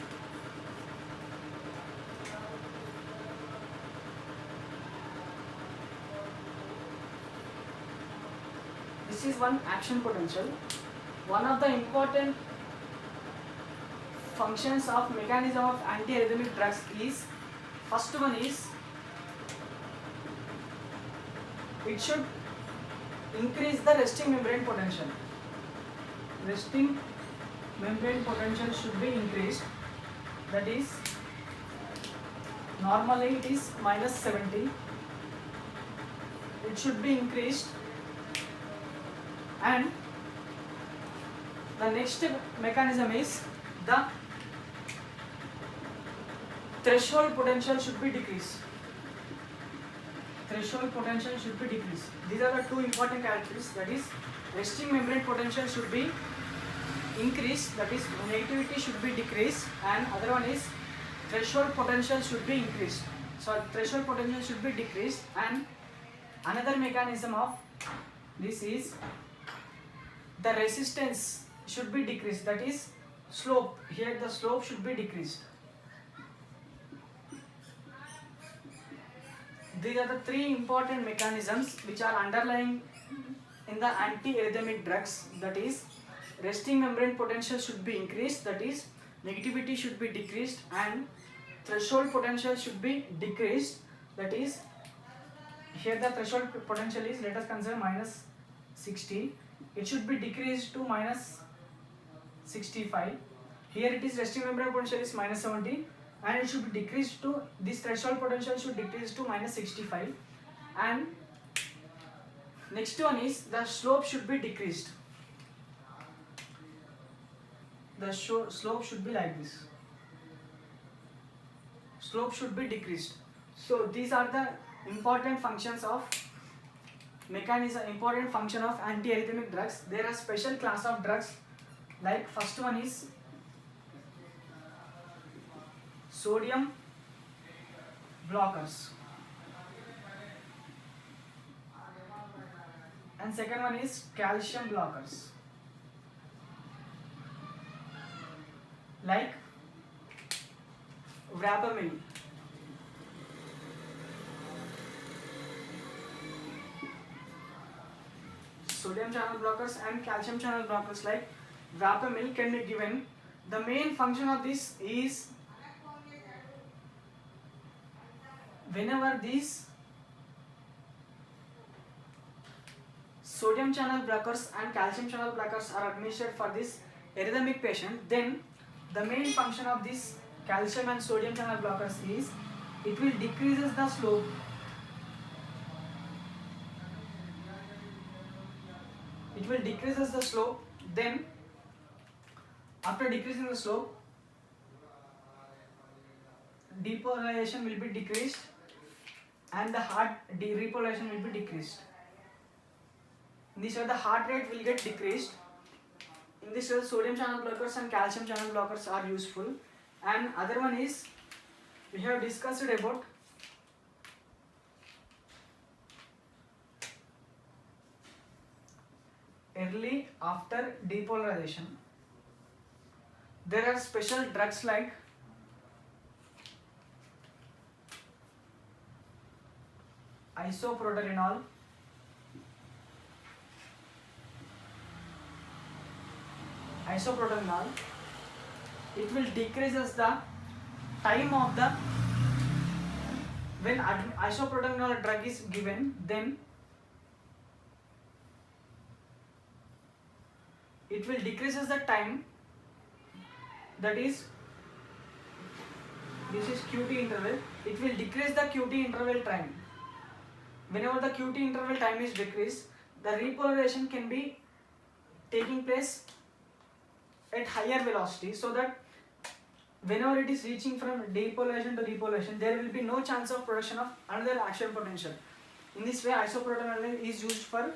[SPEAKER 1] this is one action potential. One of the important functions of mechanism of antiarrhythmic drugs is, first one is, it should increase the resting membrane potential. Resting membrane potential should be increased, that is, normally it is -70, it should be increased. And the next mechanism is the threshold potential should be decreased. Threshold potential should be decreased. These are the two important characteristics, that is, resting membrane potential should be increased, that is, negativity should be decreased, and other one is threshold potential should be increased. So threshold potential should be decreased, and another mechanism of this is the resistance should be decreased, that is slope. Here the slope should be decreased. These are the three important mechanisms which are underlying in the antiarrhythmic drugs, that is, resting membrane potential should be increased, that is, negativity should be decreased, and threshold potential should be decreased, that is, here the threshold potential is, let us consider -60, it should be decreased to -65. Here it is resting membrane potential is -70, and it should be decreased to, this threshold potential should decrease to -65. And next one is the slope should be decreased. The slope should be like this. Slope should be decreased. So these are the important functions of mechanism, important function of antiarrhythmic drugs. There are special class of drugs, like first one is sodium blockers, and second one is calcium blockers, like Verapamil. Sodium channel blockers and calcium channel blockers like Verapamil can be given. The main function of this is, whenever these sodium channel blockers and calcium channel blockers are administered for this arrhythmic patient, then the main function of this calcium and sodium channel blockers is, it will decreases the slope. It will decreases the slope. Then after decreasing the slope, depolarization will be decreased and the heart repolarization will be decreased. In this way the heart rate will get decreased. In this way sodium channel blockers and calcium channel blockers are useful. And other one is, we have discussed about early after depolarization. There are special drugs like isoproterenol, it will decreases the time of the when isoproterenol drug is given, then it will decreases the time, that is, this is QT interval, it will decrease the QT interval time. Whenever the QT interval time is decreased, the repolarization can be taking place at higher velocity, so that whenever it is reaching from depolarization to repolarization, there will be no chance of production of another action potential. In this way, isoproterenol is used for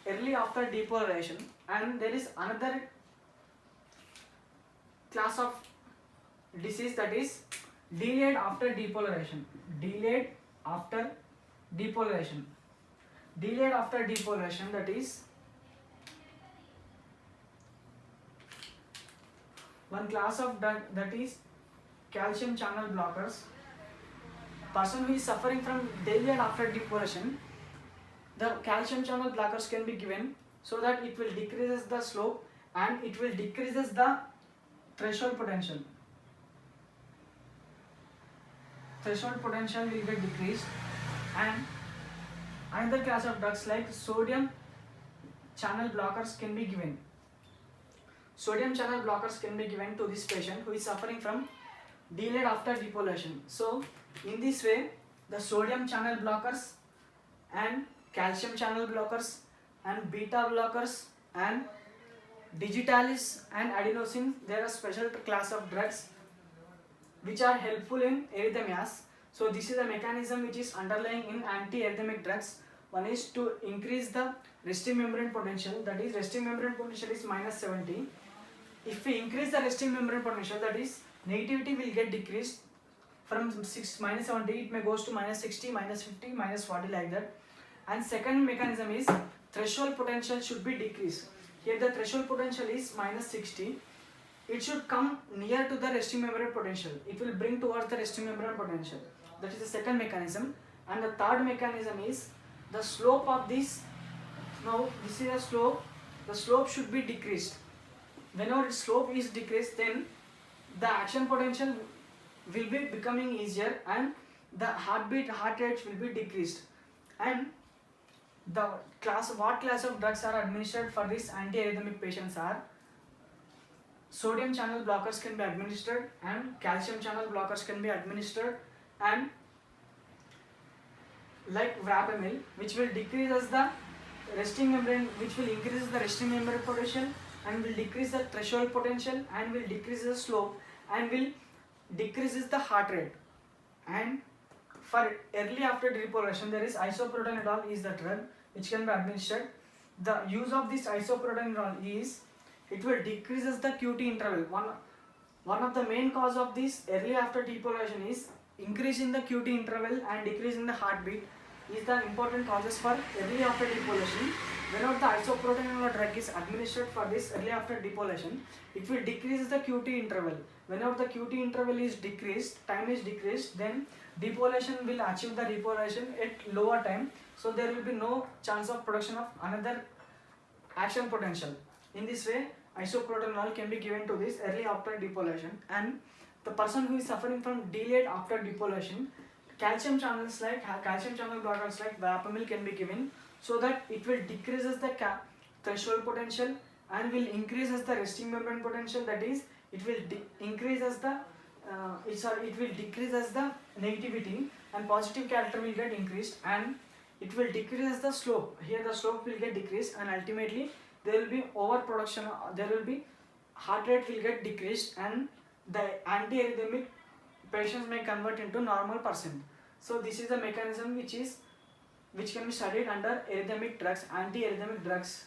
[SPEAKER 1] early after depolarization. And there is another class of disease, that is delayed after depolarization. Delayed after depolarization. Delayed after depolarization, that is one class of drug, that is calcium channel blockers. Person who is suffering from delayed after depolarization, the calcium channel blockers can be given, so that it will decreases the slope and it will decreases the threshold potential. Threshold potential will get decreased. And another class of drugs like sodium channel blockers can be given. Sodium channel blockers can be given to this patient who is suffering from delayed after depolarization. So in this way, the sodium channel blockers and calcium channel blockers and beta blockers and digitalis and adenosine, they are a special class of drugs which are helpful in arrhythmias. So this is a mechanism which is underlying in anti-arrhythmic drugs. One is to increase the resting membrane potential, that is resting membrane potential is -70. If we increase the resting membrane potential, that is negativity will get decreased from -70, it may goes to -60, -50, -40 like that. And second mechanism is threshold potential should be decreased. Here the threshold potential is -60. It should come near to the resting membrane potential. It will bring towards the resting membrane potential. That is the second mechanism. And the third mechanism is the slope of this. Now this is a slope. The slope should be decreased. Whenever its slope is decreased, then the action potential will be becoming easier and the heart rates will be decreased. And what class of drugs are administered for this anti-arrhythmic patients are sodium channel blockers can be administered and calcium channel blockers can be administered, and like verapamil, which will decrease the resting membrane, which will increase the resting membrane potential and will decrease the threshold potential and will decrease the slope and will decreases the heart rate. And for early after depolarization, there is isoproterenol is the drug which can be administered. The use of this isoproterenol is it will decreases the QT interval. One of the main cause of this early after depolarization is increase in the QT interval and decrease in the heartbeat is the important causes for early after depolarization. Whenever the isoproterenol drug is administered for this early after depolarization, it will decrease the QT interval. Whenever the QT interval is decreased, time is decreased, then depolarization will achieve the repolarization at lower time. So there will be no chance of production of another action potential. In this way, isoproterenol can be given to this early after depolarization. And the person who is suffering from delayed after depolarization, calcium channel blockers like verapamil can be given, so that it will decreases the threshold potential and will increases the resting membrane potential. That is, it will increases the it will decreases the negativity and positive character will get increased, and it will decrease the slope. Here the slope will get decreased, and ultimately there will be overproduction. There will be heart rate will get decreased, and the anti-arrhythmic patients may convert into normal person. So this is the mechanism which can be studied under arrhythmic drugs, anti-arrhythmic drugs.